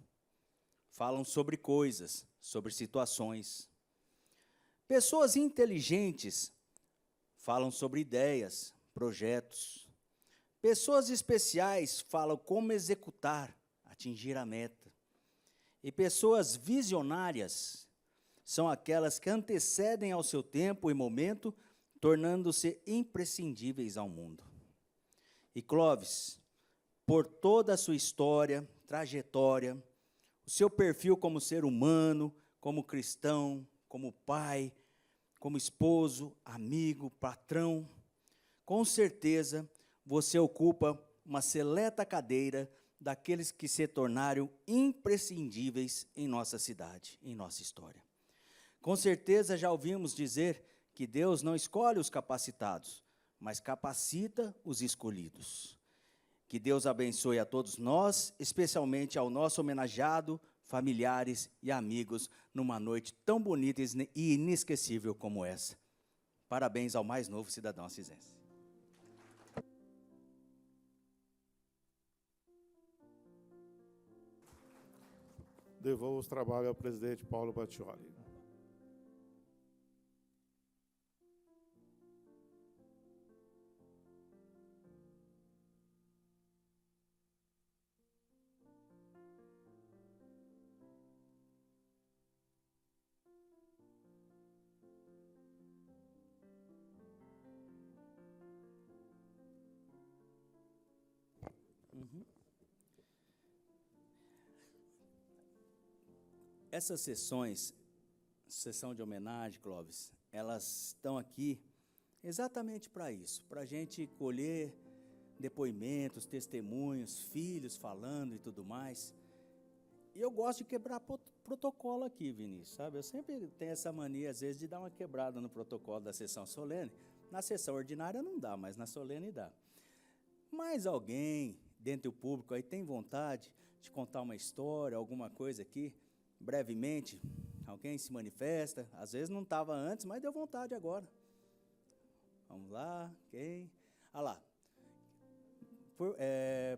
falam sobre coisas, sobre situações. Pessoas inteligentes falam sobre ideias, projetos. Pessoas especiais falam como executar, atingir a meta. E pessoas visionárias são aquelas que antecedem ao seu tempo e momento, tornando-se imprescindíveis ao mundo. E Clóvis, por toda a sua história, trajetória, o seu perfil como ser humano, como cristão, como pai, como esposo, amigo, patrão, com certeza você ocupa uma seleta cadeira daqueles que se tornaram imprescindíveis em nossa cidade, em nossa história. Com certeza já ouvimos dizer que Deus não escolhe os capacitados, mas capacita os escolhidos. Que Deus abençoe a todos nós, especialmente ao nosso homenageado, familiares e amigos, numa noite tão bonita e inesquecível como essa. Parabéns ao mais novo cidadão assisense.
Devolvo os trabalhos ao presidente Paulo Mattioli.
Essas sessões, sessão de homenagem, Clóvis, elas estão aqui exatamente para isso, para a gente colher depoimentos, testemunhos, filhos falando e tudo mais. E eu gosto de quebrar protocolo aqui, Vinícius, sabe? Eu sempre tenho essa mania, às vezes, de dar uma quebrada no protocolo da sessão solene. Na sessão ordinária não dá, mas na solene dá. Mas alguém, dentro do público, aí tem vontade de contar uma história, alguma coisa aqui, brevemente, alguém se manifesta, às vezes não estava antes, mas deu vontade agora. Vamos lá, quem? Ah lá.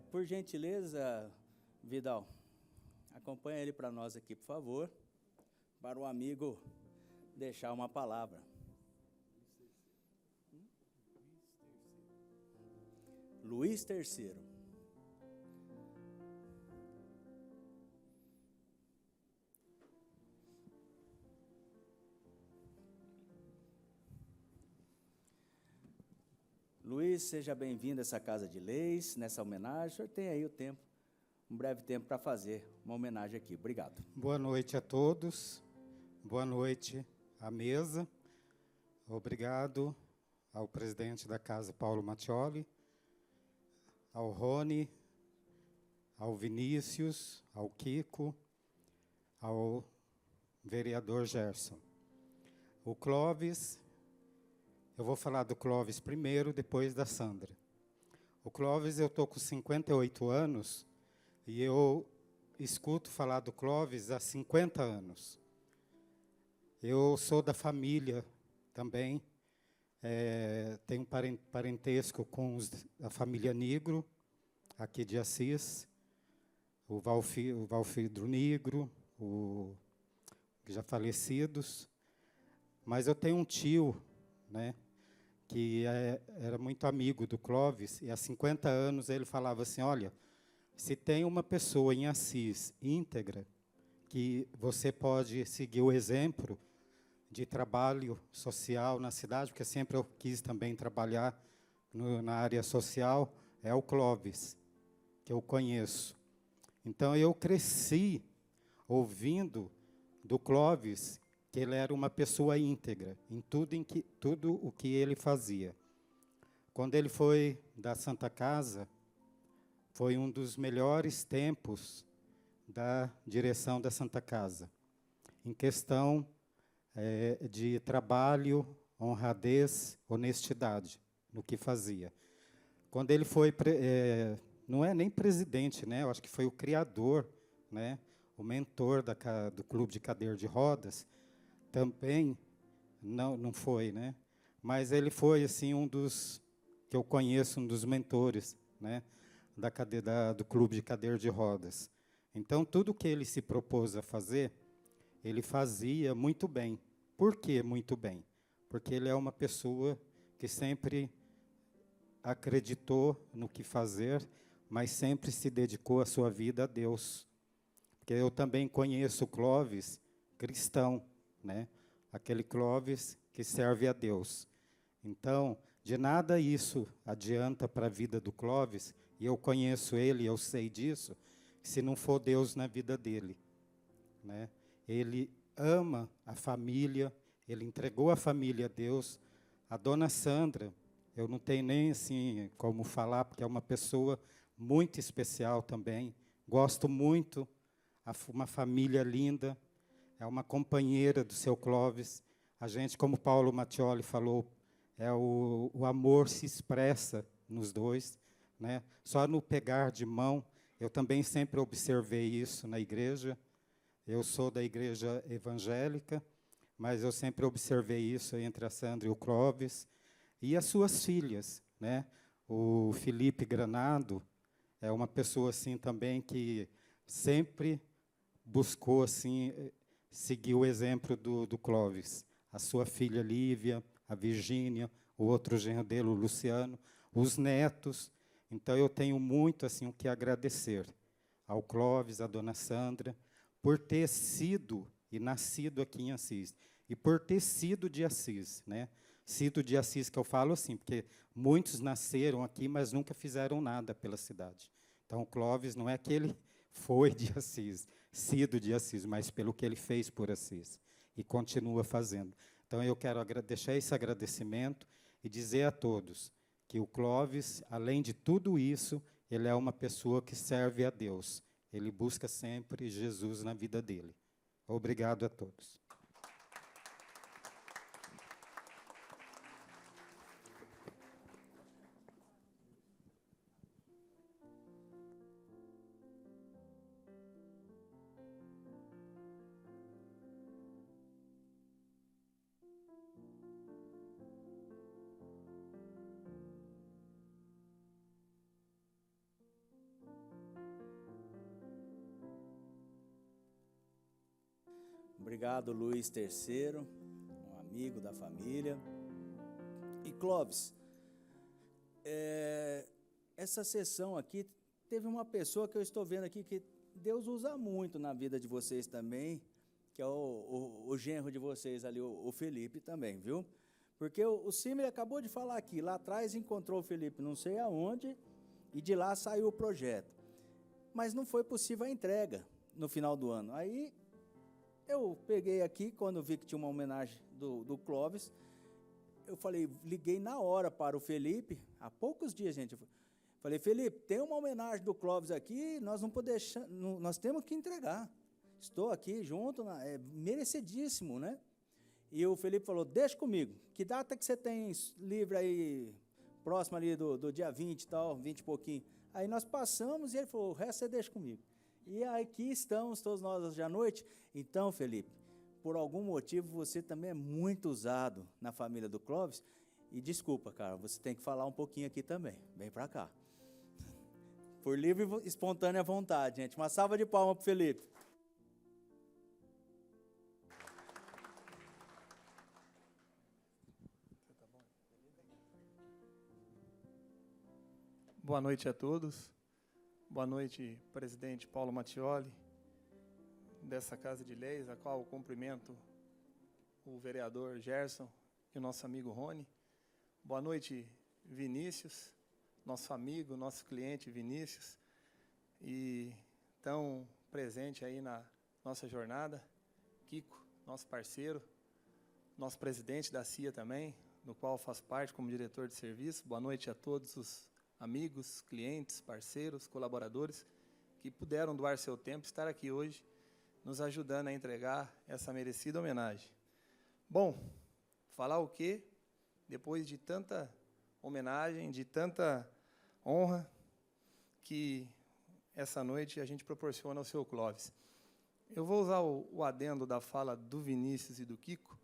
Por gentileza, Vidal, acompanha ele para nós aqui, por favor, para o amigo deixar uma palavra. Luiz III. Luiz, seja bem-vindo a essa Casa de Leis, nessa homenagem. O senhor tem aí o tempo, um breve tempo para fazer uma homenagem aqui. Obrigado.
Boa noite a todos. Boa noite à mesa. Obrigado ao presidente da Casa, Paulo Mattioli, ao Rony, ao Vinícius, ao Kiko, ao vereador Gerson. O Clóvis, eu vou falar do Clóvis primeiro, depois da Sandra. O Clóvis, eu estou com 58 anos e eu escuto falar do Clóvis há 50 anos. Eu sou da família também, tenho parentesco com a família Nigro, aqui de Assis, o Valfridro Nigro, já falecidos. Mas eu tenho um tio, né, que era muito amigo do Clóvis, e há 50 anos ele falava assim, olha, se tem uma pessoa em Assis íntegra, que você pode seguir o exemplo de trabalho social na cidade, porque sempre eu quis também trabalhar na área social, é o Clóvis, que eu conheço. Então, eu cresci ouvindo do Clóvis que ele era uma pessoa íntegra em tudo o que ele fazia. Quando ele foi da Santa Casa, foi um dos melhores tempos da direção da Santa Casa, em questão de trabalho, honradez, honestidade no que fazia. Quando ele foi, não é nem presidente, né? Eu acho que foi o criador, né? O mentor do Clube de Cadeira de Rodas, também não foi, né? Mas ele foi assim um dos que eu conheço, um dos mentores, né? Do Clube de Cadeira de Rodas. Então tudo que ele se propôs a fazer, ele fazia muito bem. Por que muito bem? Porque ele é uma pessoa que sempre acreditou no que fazer, mas sempre se dedicou a sua vida a Deus. Porque eu também conheço o Clóvis cristão, né? Aquele Clóvis que serve a Deus. Então, de nada isso adianta para a vida do Clóvis, e eu conheço ele, eu sei disso, se não for Deus na vida dele, né? Ele ama a família, ele entregou a família a Deus. A dona Sandra, eu não tenho nem assim como falar, porque é uma pessoa muito especial também. Gosto muito, uma família linda, é uma companheira do seu Clóvis. A gente, como Paulo Mattioli falou, o amor se expressa nos dois, né? Só no pegar de mão. Eu também sempre observei isso na igreja. Eu sou da igreja evangélica, mas eu sempre observei isso entre a Sandra e o Clóvis. E as suas filhas, né? O Felipe Granado é uma pessoa assim também que sempre buscou assim seguir o exemplo do Clóvis. A sua filha Lívia, a Virgínia, o outro genro dele, o Luciano, os netos. Então eu tenho muito assim o que agradecer ao Clóvis, à dona Sandra, por ter sido e nascido aqui em Assis, e por ter sido de Assis, né? Sido de Assis, que eu falo assim, porque muitos nasceram aqui, mas nunca fizeram nada pela cidade. Então, o Clóvis não é que ele foi de Assis, sido de Assis, mas pelo que ele fez por Assis e continua fazendo. Então, eu quero deixar esse agradecimento e dizer a todos que o Clóvis, além de tudo isso, ele é uma pessoa que serve a Deus. Ele busca sempre Jesus na vida dele. Obrigado a todos.
Obrigado, Luiz III, um amigo da família. E Clóvis, essa sessão aqui, teve uma pessoa que eu estou vendo aqui que Deus usa muito na vida de vocês também, que é o genro de vocês ali, o Felipe também, viu? Porque o Simile acabou de falar aqui, lá atrás encontrou o Felipe não sei aonde, e de lá saiu o projeto. Mas não foi possível a entrega no final do ano. Aí eu peguei aqui, quando vi que tinha uma homenagem do Clóvis, eu falei, liguei na hora para o Felipe, há poucos dias, gente. Falei, Felipe, tem uma homenagem do Clóvis aqui, nós não podemos, nós temos que entregar. Estou aqui junto, é merecidíssimo, né? E o Felipe falou, deixa comigo, que data que você tem livre aí, próximo ali do dia 20 e tal, 20 e pouquinho. Aí nós passamos e ele falou, o resto você deixa comigo. E aqui estamos todos nós hoje à noite. Então, Felipe, por algum motivo você também é muito usado na família do Clóvis. E desculpa, cara, você tem que falar um pouquinho aqui também. Vem pra cá. Por livre e espontânea vontade, gente. Uma salva de palmas pro Felipe.
Boa noite a todos. Boa noite, presidente Paulo Mattioli, dessa Casa de Leis, a qual eu cumprimento o vereador Gerson e o nosso amigo Rony. Boa noite, Vinícius, nosso amigo, nosso cliente Vinícius, e tão presente aí na nossa jornada. Kiko, nosso parceiro, nosso presidente da CIA também, do qual faço parte como diretor de serviço. Boa noite a todos os amigos, clientes, parceiros, colaboradores que puderam doar seu tempo e estar aqui hoje nos ajudando a entregar essa merecida homenagem. Bom, falar o quê? Depois de tanta homenagem, de tanta honra que essa noite a gente proporciona ao seu Clóvis. Eu vou usar o adendo da fala do Vinícius e do Kiko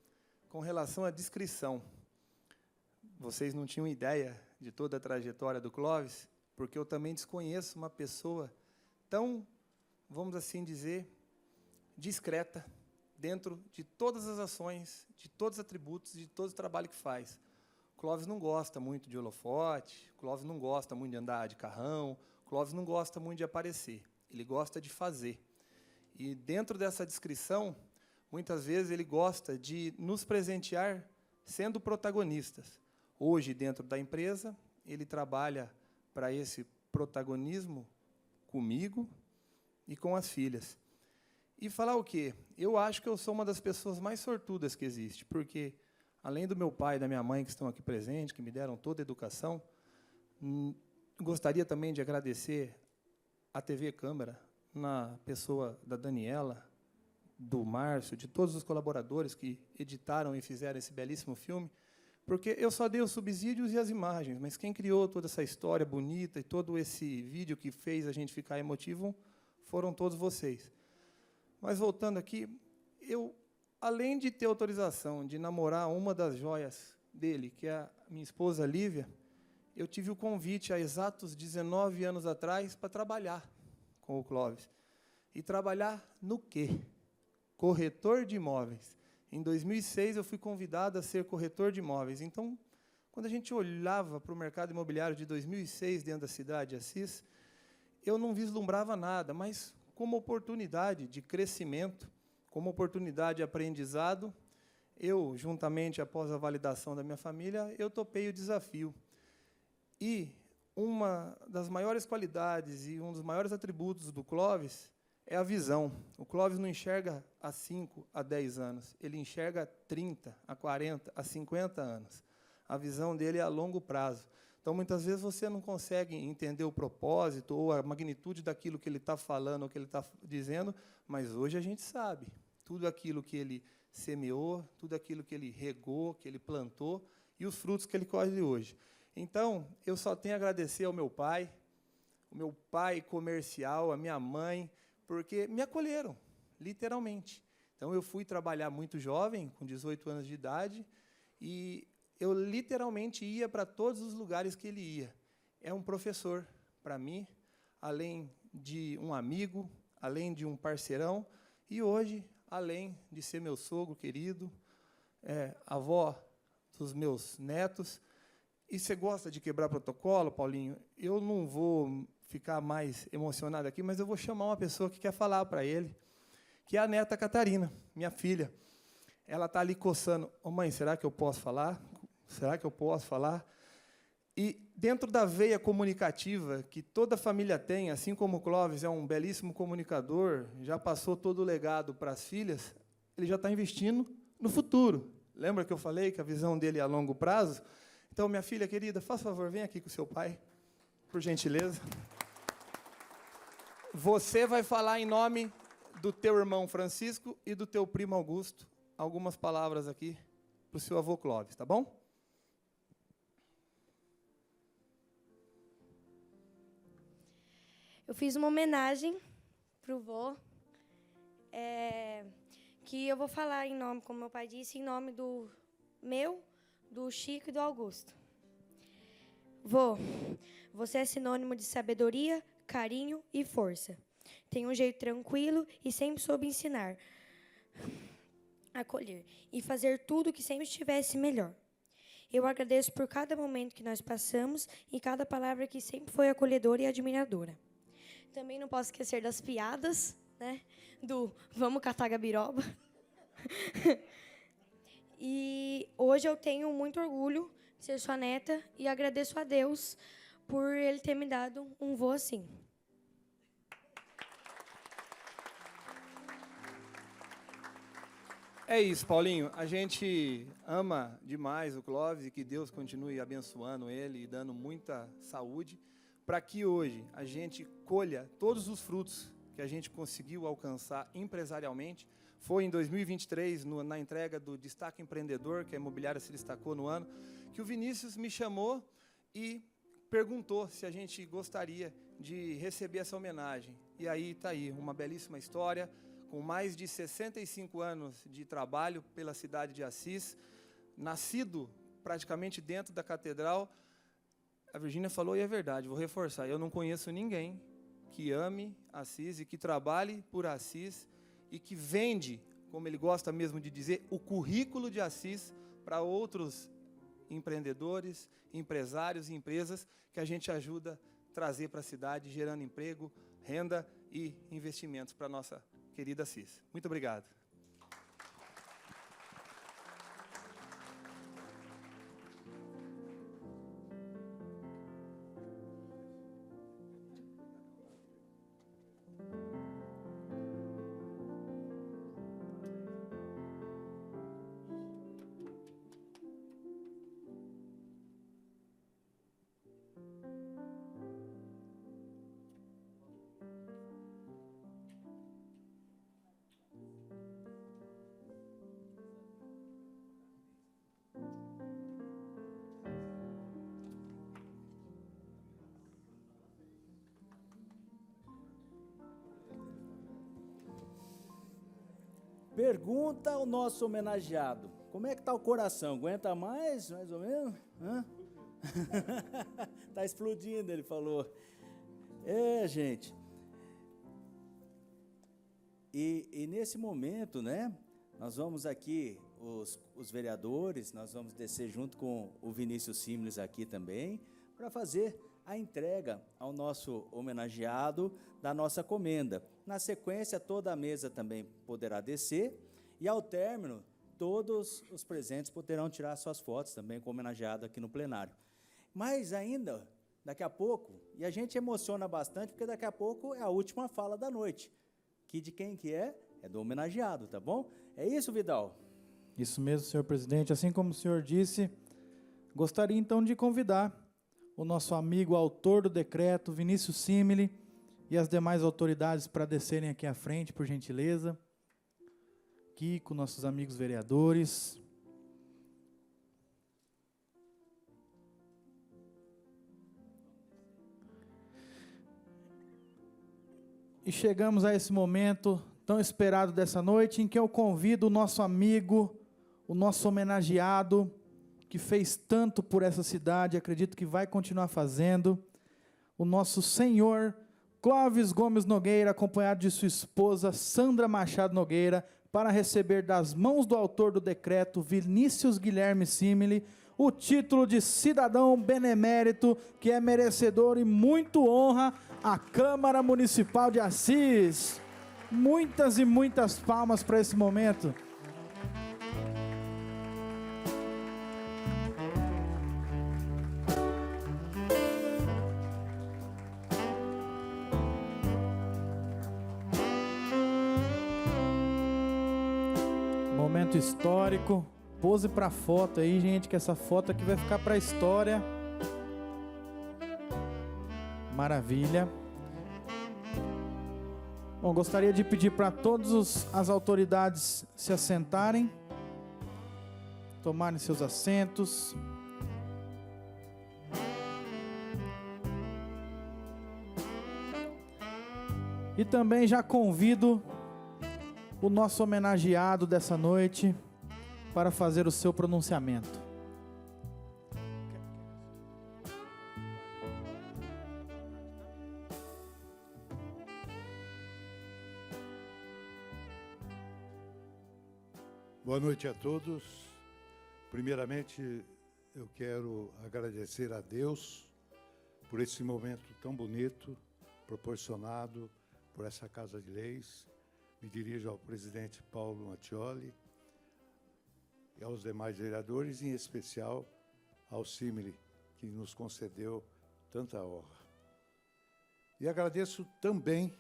com relação à descrição. Vocês não tinham ideia de toda a trajetória do Clóvis, porque eu também desconheço uma pessoa tão, vamos assim dizer, discreta, dentro de todas as ações, de todos os atributos, de todo o trabalho que faz. O Clóvis não gosta muito de holofote, o Clóvis não gosta muito de andar de carrão, o Clóvis não gosta muito de aparecer, ele gosta de fazer. E dentro dessa descrição, muitas vezes ele gosta de nos presentear sendo protagonistas. Hoje, dentro da empresa, ele trabalha para esse protagonismo comigo e com as filhas. E falar o quê? Eu acho que eu sou uma das pessoas mais sortudas que existe, porque, além do meu pai e da minha mãe, que estão aqui presentes, que me deram toda a educação, gostaria também de agradecer à TV Câmara, na pessoa da Daniela, do Márcio, de todos os colaboradores que editaram e fizeram esse belíssimo filme, porque eu só dei os subsídios e as imagens, mas quem criou toda essa história bonita e todo esse vídeo que fez a gente ficar emotivo foram todos vocês. Mas, voltando aqui, eu, além de ter autorização de namorar uma das joias dele, que é a minha esposa Lívia, eu tive o convite há exatos 19 anos atrás para trabalhar com o Clóvis. E trabalhar no quê? Corretor de imóveis. Em 2006, eu fui convidado a ser corretor de imóveis. Então, quando a gente olhava para o mercado imobiliário de 2006, dentro da cidade de Assis, eu não vislumbrava nada, mas como oportunidade de crescimento, como oportunidade de aprendizado, eu, juntamente, após a validação da minha família, eu topei o desafio. E uma das maiores qualidades e um dos maiores atributos do Clóvis é a visão. O Clóvis não enxerga há 5 a 10 anos, ele enxerga há 30, a 40, a 50 anos. A visão dele é a longo prazo. Então, muitas vezes, você não consegue entender o propósito ou a magnitude daquilo que ele está falando, ou que ele está dizendo, mas hoje a gente sabe. Tudo aquilo que ele semeou, tudo aquilo que ele regou, que ele plantou, e os frutos que ele colhe hoje. Então, eu só tenho a agradecer ao meu pai, o meu pai comercial, a minha mãe, porque me acolheram, literalmente. Então, eu fui trabalhar muito jovem, com 18 anos de idade, e eu literalmente ia para todos os lugares que ele ia. É um professor para mim, além de um amigo, além de um parceirão, e hoje, além de ser meu sogro querido, avó dos meus netos. E você gosta de quebrar protocolo, Paulinho? Eu não vou ficar mais emocionado aqui, mas eu vou chamar uma pessoa que quer falar para ele, que é a neta Catarina, minha filha. Ela está ali coçando. Ô, mãe, será que eu posso falar? Será que eu posso falar? E dentro da veia comunicativa que toda família tem, assim como o Clóvis é um belíssimo comunicador, já passou todo o legado para as filhas, ele já está investindo no futuro. Lembra que eu falei que a visão dele é a longo prazo? Então, minha filha querida, faça favor, vem aqui com o seu pai, por gentileza. Você vai falar em nome do teu irmão Francisco e do teu primo Augusto, algumas palavras aqui para o seu avô Clóvis, tá bom?
Eu fiz uma homenagem para o vô, que eu vou falar em nome, como meu pai disse, em nome do meu, do Chico e do Augusto. Vô, você é sinônimo de sabedoria, carinho e força. Tem um jeito tranquilo e sempre soube ensinar, acolher e fazer tudo que sempre estivesse melhor. Eu agradeço por cada momento que nós passamos e cada palavra que sempre foi acolhedora e admiradora. Também não posso esquecer das piadas, né? Do vamos catar gabiroba. E hoje eu tenho muito orgulho de ser sua neta e agradeço a Deus por ele ter me dado um vô assim.
É isso, Paulinho. A gente ama demais o Clóvis e que Deus continue abençoando ele e dando muita saúde para que hoje a gente colha todos os frutos que a gente conseguiu alcançar empresarialmente. Foi em 2023, na entrega do Destaque Empreendedor, que a imobiliária se destacou no ano, que o Vinícius me chamou e perguntou se a gente gostaria de receber essa homenagem. E aí está aí, uma belíssima história, com mais de 65 anos de trabalho pela cidade de Assis, nascido praticamente dentro da catedral. A Virgínia falou, e é verdade, vou reforçar, eu não conheço ninguém que ame Assis e que trabalhe por Assis e que vende, como ele gosta mesmo de dizer, o currículo de Assis para outros empreendedores, empresários e empresas que a gente ajuda a trazer para a cidade, gerando emprego, renda e investimentos para a nossa querida Assis. Muito obrigado.
Pergunta ao nosso homenageado, como é que está o coração? Aguenta mais ou menos? Está explodindo, ele falou. Gente. E nesse momento, né, nós vamos aqui, os vereadores, nós vamos descer junto com o Vinícius Simles aqui também, para fazer a entrega ao nosso homenageado da nossa comenda. Na sequência, toda a mesa também poderá descer e, ao término, todos os presentes poderão tirar suas fotos também com o homenageado aqui no plenário. Mas ainda, daqui a pouco, e a gente emociona bastante, porque daqui a pouco é a última fala da noite. Que de quem que é? É do homenageado, tá bom? É isso, Vidal?
Isso mesmo, senhor presidente. Assim como o senhor disse, gostaria então de convidar o nosso amigo autor do decreto, Vinícius Simile, e as demais autoridades para descerem aqui à frente, por gentileza. Kiko, nossos amigos vereadores. E chegamos a esse momento tão esperado dessa noite, em que eu convido o nosso amigo, o nosso homenageado, que fez tanto por essa cidade, acredito que vai continuar fazendo, o nosso senhor Clóvis Gomes Nogueira, acompanhado de sua esposa Sandra Machado Nogueira, para receber das mãos do autor do decreto, Vinícius Guilherme Simile, o título de cidadão benemérito, que é merecedor e muito honra a Câmara Municipal de Assis. Muitas e muitas palmas para esse momento. Momento histórico. Pose para foto aí, gente, que essa foto aqui vai ficar para a história. Maravilha. Bom, gostaria de pedir para todas as autoridades se assentarem, tomarem seus assentos. E também já convido o nosso homenageado dessa noite para fazer o seu pronunciamento.
Boa noite a todos. Primeiramente, eu quero agradecer a Deus por esse momento tão bonito, proporcionado por essa Casa de Leis. Me dirijo ao presidente Paulo Mattioli e aos demais vereadores, em especial ao Simile, que nos concedeu tanta honra. E agradeço também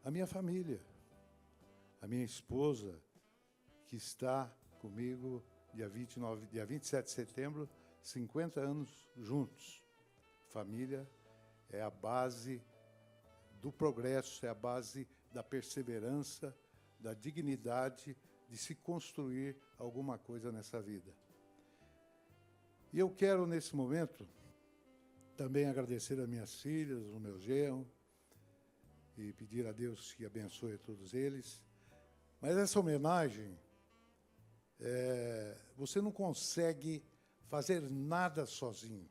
a minha família, a minha esposa, que está comigo dia 27 de setembro, 50 anos juntos. Família é a base do progresso, é a base da perseverança, da dignidade de se construir alguma coisa nessa vida. E eu quero, nesse momento, também agradecer a minhas filhas, o meu genro, e pedir a Deus que abençoe a todos eles. Mas essa homenagem, você não consegue fazer nada sozinho.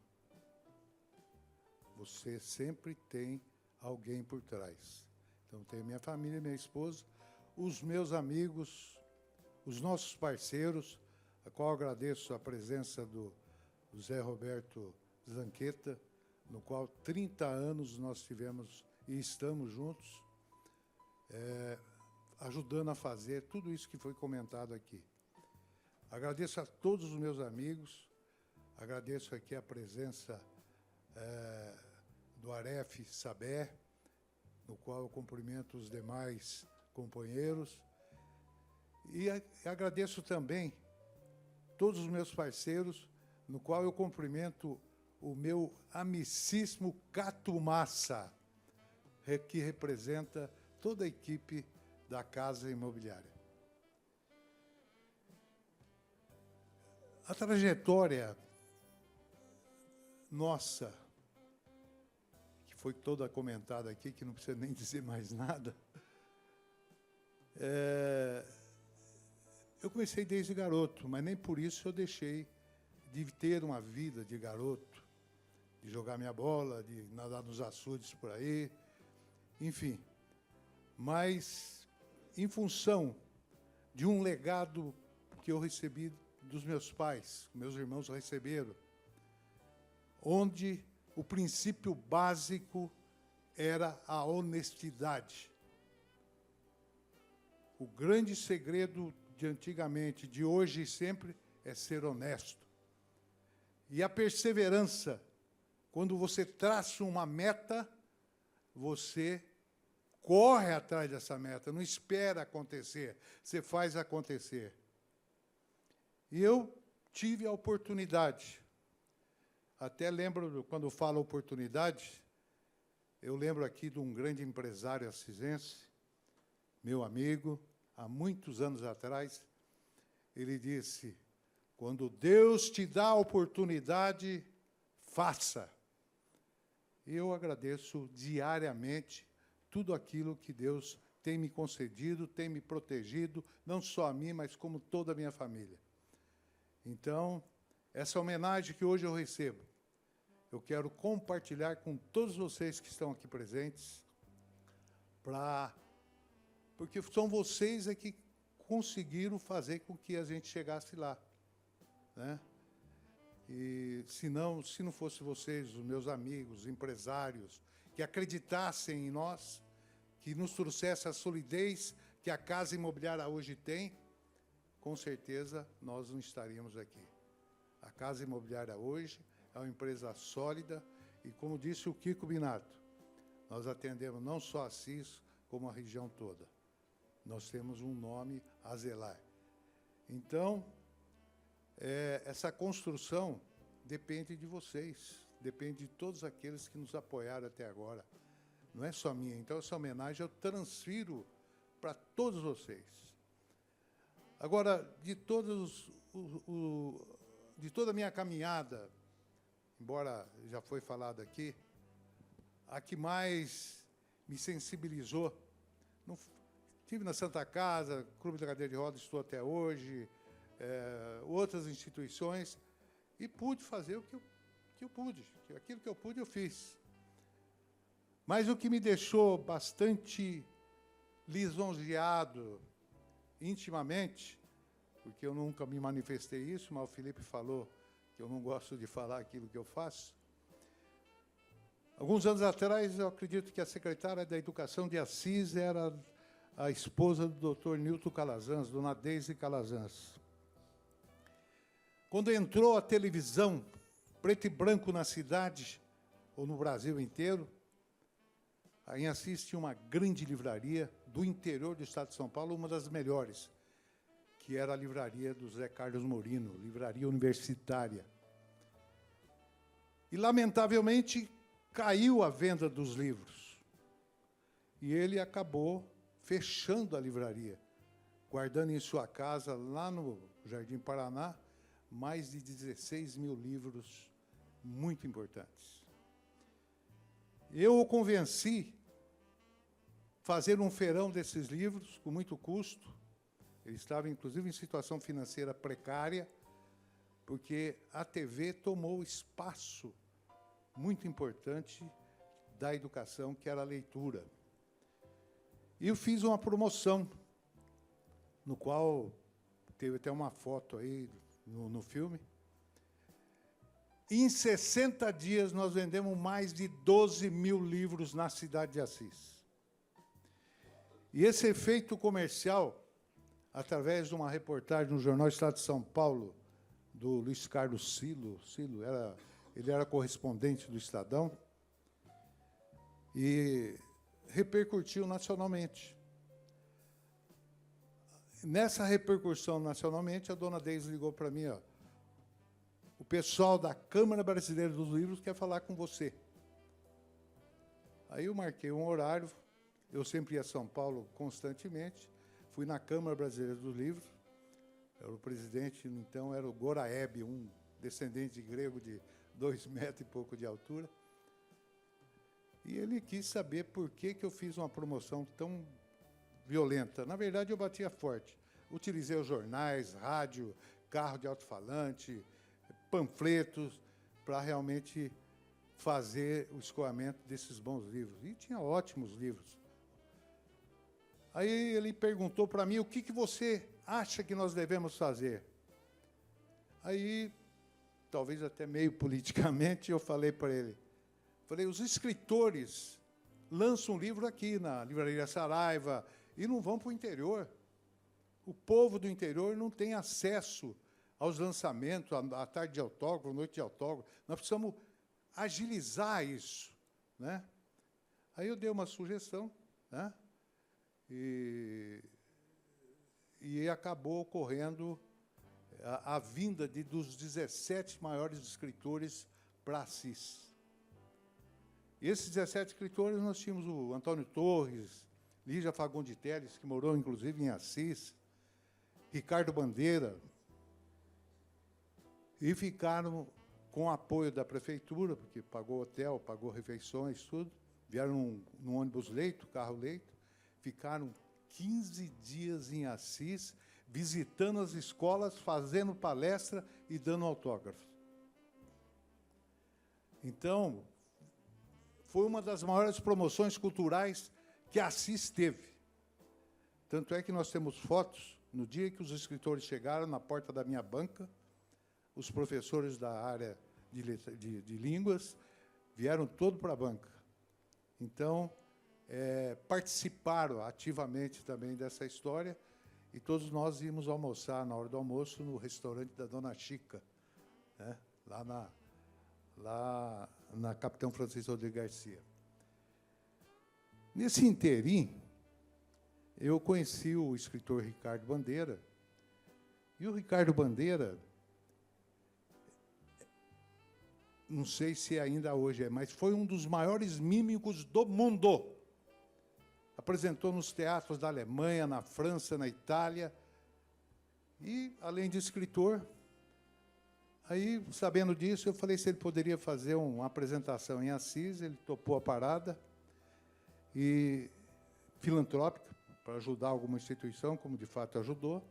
Você sempre tem alguém por trás. Então, tem minha família, minha esposa, os meus amigos, os nossos parceiros, a qual agradeço a presença do Zé Roberto Zanqueta, no qual 30 anos nós tivemos e estamos juntos, ajudando a fazer tudo isso que foi comentado aqui. Agradeço a todos os meus amigos, agradeço aqui a presença do Aref Saber, no qual eu cumprimento os demais companheiros, e agradeço também todos os meus parceiros, no qual eu cumprimento o meu amicíssimo Cato Massa, que representa toda a equipe da Casa Imobiliária. A trajetória nossa, que foi toda comentada aqui, que não precisa nem dizer mais nada, eu comecei desde garoto, mas nem por isso eu deixei de ter uma vida de garoto, de jogar minha bola, de nadar nos açudes por aí, enfim. Mas, em função de um legado que eu recebi dos meus pais, meus irmãos receberam, onde o princípio básico era a honestidade. O grande segredo de antigamente, de hoje e sempre, é ser honesto. E a perseverança, quando você traça uma meta, você corre atrás dessa meta, não espera acontecer, você faz acontecer. E eu tive a oportunidade, até lembro, quando falo oportunidade, eu lembro aqui de um grande empresário assisense, meu amigo, há muitos anos atrás, ele disse, quando Deus te dá a oportunidade, faça. E eu agradeço diariamente tudo aquilo que Deus tem me concedido, tem me protegido, não só a mim, mas como toda a minha família. Então, essa homenagem que hoje eu recebo, eu quero compartilhar com todos vocês que estão aqui presentes, porque são vocês que conseguiram fazer com que a gente chegasse lá, né? E se não fosse vocês, os meus amigos, empresários, que acreditassem em nós, que nos trouxesse a solidez que a Casa Imobiliária hoje tem, com certeza nós não estaríamos aqui. A Casa Imobiliária hoje é uma empresa sólida e, como disse o Kiko Binato, nós atendemos não só Assis, como a região toda. Nós temos um nome a zelar. Então, essa construção depende de vocês, depende de todos aqueles que nos apoiaram até agora. Não é só minha. Então, essa homenagem eu transfiro para todos vocês. Agora, de toda a minha caminhada, embora já foi falado aqui, a que mais me sensibilizou, estive na Santa Casa, Clube da Cadeira de Rodas, estou até hoje, outras instituições, e pude fazer o que eu pude. Aquilo que eu pude, eu fiz. Mas o que me deixou bastante lisonjeado intimamente, porque eu nunca me manifestei isso, mas o Felipe falou que eu não gosto de falar aquilo que eu faço. Alguns anos atrás, eu acredito que a secretária da Educação de Assis era a esposa do Dr. Nilton Calazans, dona Deise Calazans. Quando entrou a televisão, preto e branco na cidade, ou no Brasil inteiro, em Assis tinha uma grande livraria do interior do estado de São Paulo, uma das melhores, que era a livraria do Zé Carlos Morino, livraria universitária. E, lamentavelmente, caiu a venda dos livros. E ele acabou fechando a livraria, guardando em sua casa, lá no Jardim Paraná, mais de 16 mil livros muito importantes. Eu o convenci a fazer um feirão desses livros, com muito custo. Ele estava, inclusive, em situação financeira precária, porque a TV tomou espaço muito importante da educação, que era a leitura. E eu fiz uma promoção, no qual teve até uma foto aí no filme. Em 60 dias, nós vendemos mais de 12 mil livros na cidade de Assis. E esse efeito comercial, através de uma reportagem no Jornal Estado de São Paulo, do Luiz Carlos Silo, ele era correspondente do Estadão, e repercutiu nacionalmente. Nessa repercussão nacionalmente, a dona Deise ligou para mim, o pessoal da Câmara Brasileira dos Livros quer falar com você. Aí eu marquei um horário, eu sempre ia a São Paulo constantemente, fui na Câmara Brasileira dos Livros, era o presidente, então, era o Goraeb, um descendente grego de 2 metros e pouco de altura. E ele quis saber por que eu fiz uma promoção tão violenta. Na verdade, eu batia forte. Utilizei os jornais, rádio, carro de alto-falante, panfletos, para realmente fazer o escoamento desses bons livros. E tinha ótimos livros. Aí ele perguntou para mim, o que você acha que nós devemos fazer? Aí, talvez até meio politicamente, eu falei para ele, os escritores lançam um livro aqui na Livraria Saraiva e não vão para o interior. O povo do interior não tem acesso aos lançamentos, à tarde de autógrafo, noite de autógrafo. Nós precisamos agilizar isso, né? Aí eu dei uma sugestão, né? E acabou ocorrendo a vinda dos 17 maiores escritores para Assis. E esses 17 escritores, nós tínhamos o Antônio Torres, Lígia Fagundes Teles, que morou, inclusive, em Assis, Ricardo Bandeira, e ficaram com o apoio da prefeitura, porque pagou hotel, pagou refeições, tudo, vieram num ônibus-leito, carro-leito, ficaram 15 dias em Assis, visitando as escolas, fazendo palestra e dando autógrafos. Então, foi uma das maiores promoções culturais que Assis teve. Tanto é que nós temos fotos, no dia que os escritores chegaram na porta da minha banca, os professores da área de línguas vieram todo para a banca. Então, participaram ativamente também dessa história, e todos nós íamos almoçar, na hora do almoço, no restaurante da Dona Chica, né, lá na Capitão Francisco Rodrigues Garcia. Nesse interim, eu conheci o escritor Ricardo Bandeira, e o Ricardo Bandeira, não sei se ainda hoje é, mas foi um dos maiores mímicos do mundo. Apresentou nos teatros da Alemanha, na França, na Itália. E, além de escritor, aí, sabendo disso, eu falei se ele poderia fazer uma apresentação em Assis, ele topou a parada, e filantrópica, para ajudar alguma instituição, como de fato ajudou.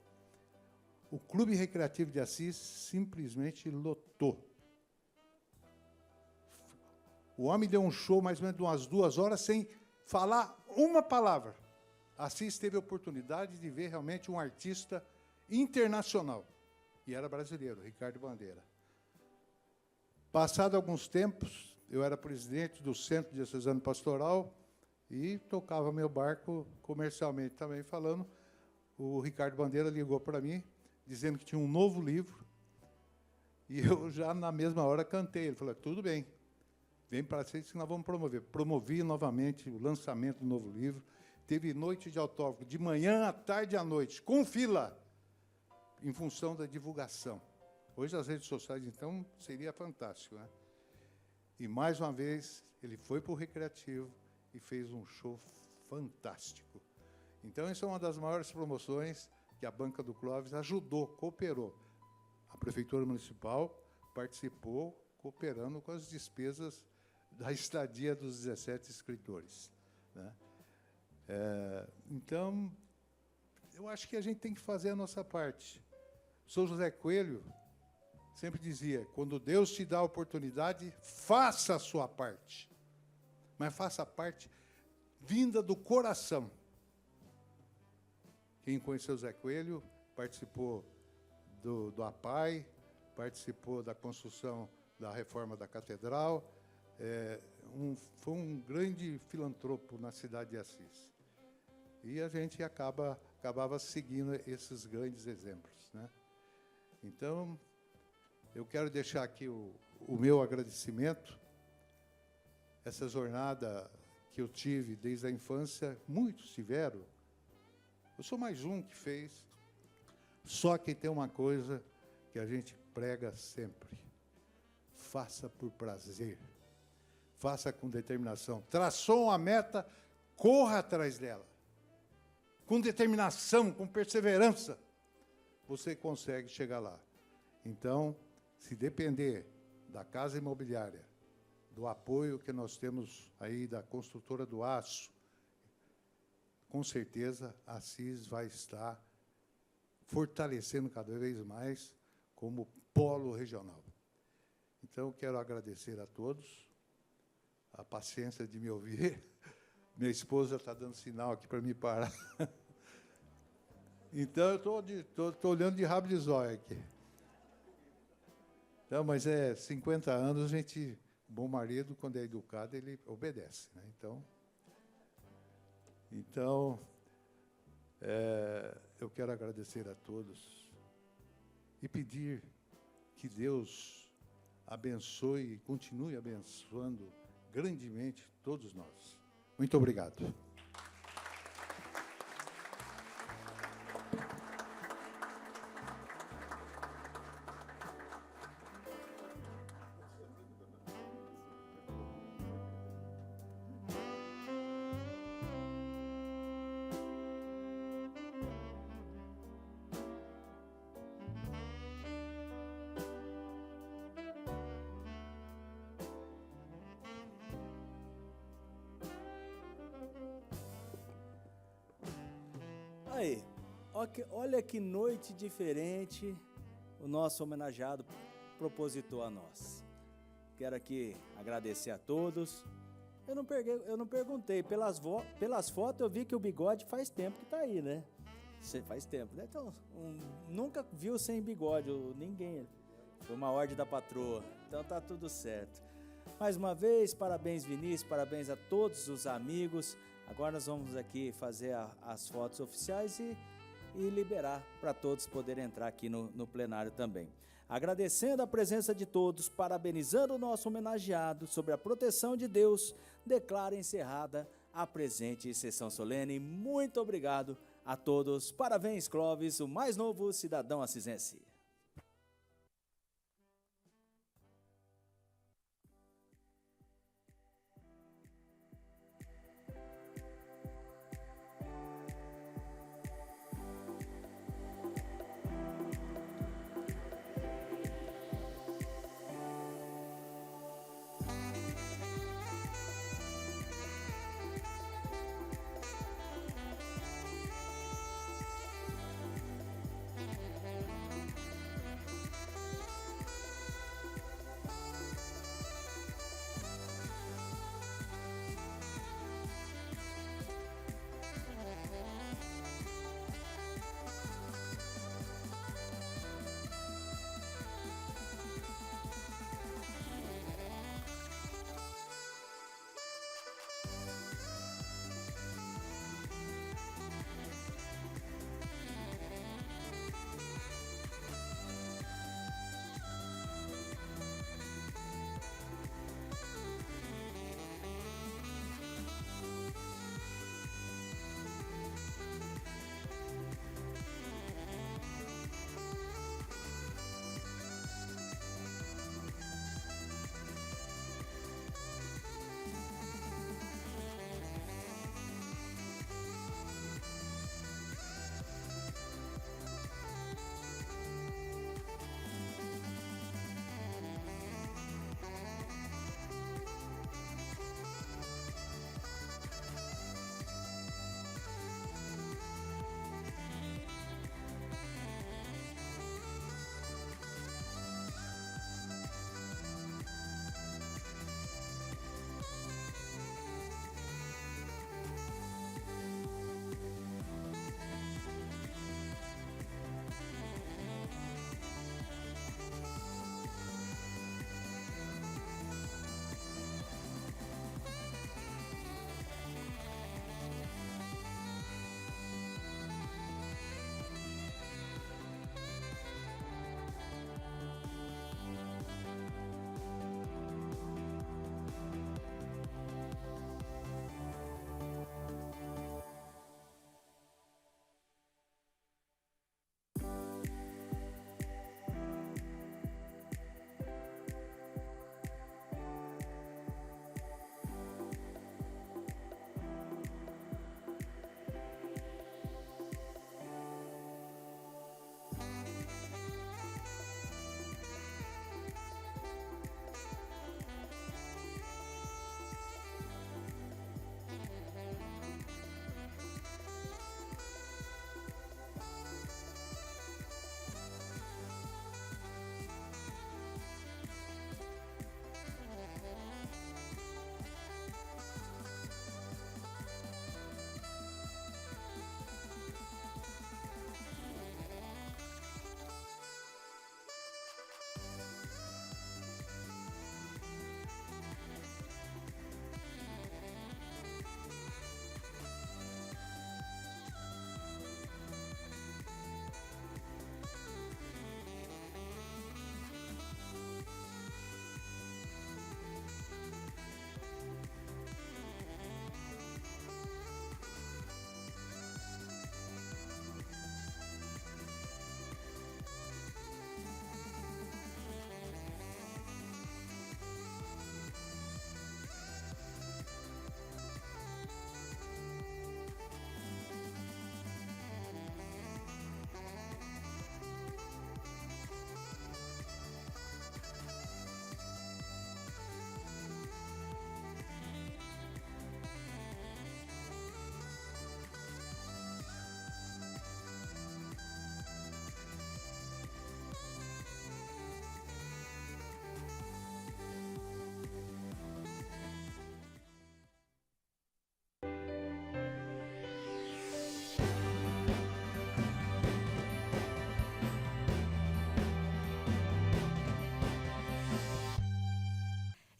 O Clube Recreativo de Assis simplesmente lotou. O homem deu um show mais ou menos de umas 2 horas sem falar uma palavra. Assis teve a oportunidade de ver realmente um artista internacional. E era brasileiro, Ricardo Bandeira. Passado alguns tempos, eu era presidente do Centro Diocesano Pastoral e tocava meu barco comercialmente também falando. O Ricardo Bandeira ligou para mim, dizendo que tinha um novo livro, e eu já, na mesma hora, cantei. Ele falou, tudo bem, vem para Assis que nós vamos promover. Promovi novamente o lançamento do novo livro. Teve noite de autógrafo, de manhã, à tarde e à noite, com fila, em função da divulgação. Hoje, as redes sociais, então, seria fantástico, né? E, mais uma vez, ele foi para o Recreativo e fez um show fantástico. Então, essa é uma das maiores promoções que a Banca do Clóvis ajudou, cooperou. A Prefeitura Municipal participou, cooperando com as despesas da estadia dos 17 escritores, né? Então, eu acho que a gente tem que fazer a nossa parte. O São José Coelho sempre dizia, quando Deus te dá a oportunidade, faça a sua parte. Mas faça a parte vinda do coração. Quem conheceu Zé Coelho participou do APAI, participou da construção da reforma da catedral, foi um grande filantropo na cidade de Assis. E a gente acabava seguindo esses grandes exemplos, né? Então, eu quero deixar aqui o meu agradecimento. Essa jornada que eu tive desde a infância, muitos tiveram. Eu sou mais um que fez. Só que tem uma coisa que a gente prega sempre. Faça por prazer. Faça com determinação. Traçou uma meta, corra atrás dela. Com determinação, com perseverança, você consegue chegar lá. Então, se depender da Casa Imobiliária, do apoio que nós temos aí da Construtora do Aço, com certeza a Assis vai estar fortalecendo cada vez mais como polo regional. Então, quero agradecer a todos a paciência de me ouvir. Minha esposa está dando sinal aqui para me parar. Então, eu estou olhando de rabo de zóio aqui. Então, mas 50 anos, a gente, bom marido, quando é educado, ele obedece, né? Então, eu quero agradecer a todos e pedir que Deus abençoe e continue abençoando grandemente todos nós. Muito obrigado.
Aí, olha que noite diferente o nosso homenageado propositou a nós. Quero aqui agradecer a todos. Eu não perguntei, pelas fotos eu vi que o bigode faz tempo que tá aí, né? Faz tempo, né? Então, nunca viu sem bigode, ninguém. Foi uma ordem da patroa, então tá tudo certo. Mais uma vez, parabéns Vinícius, parabéns a todos os amigos. Agora nós vamos aqui fazer as fotos oficiais e liberar para todos poderem entrar aqui no plenário também. Agradecendo a presença de todos, parabenizando o nosso homenageado sobre a proteção de Deus, declaro encerrada a presente sessão solene. Muito obrigado a todos. Parabéns, Clóvis, o mais novo cidadão assisense.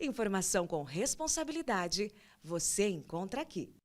Informação com responsabilidade você encontra aqui.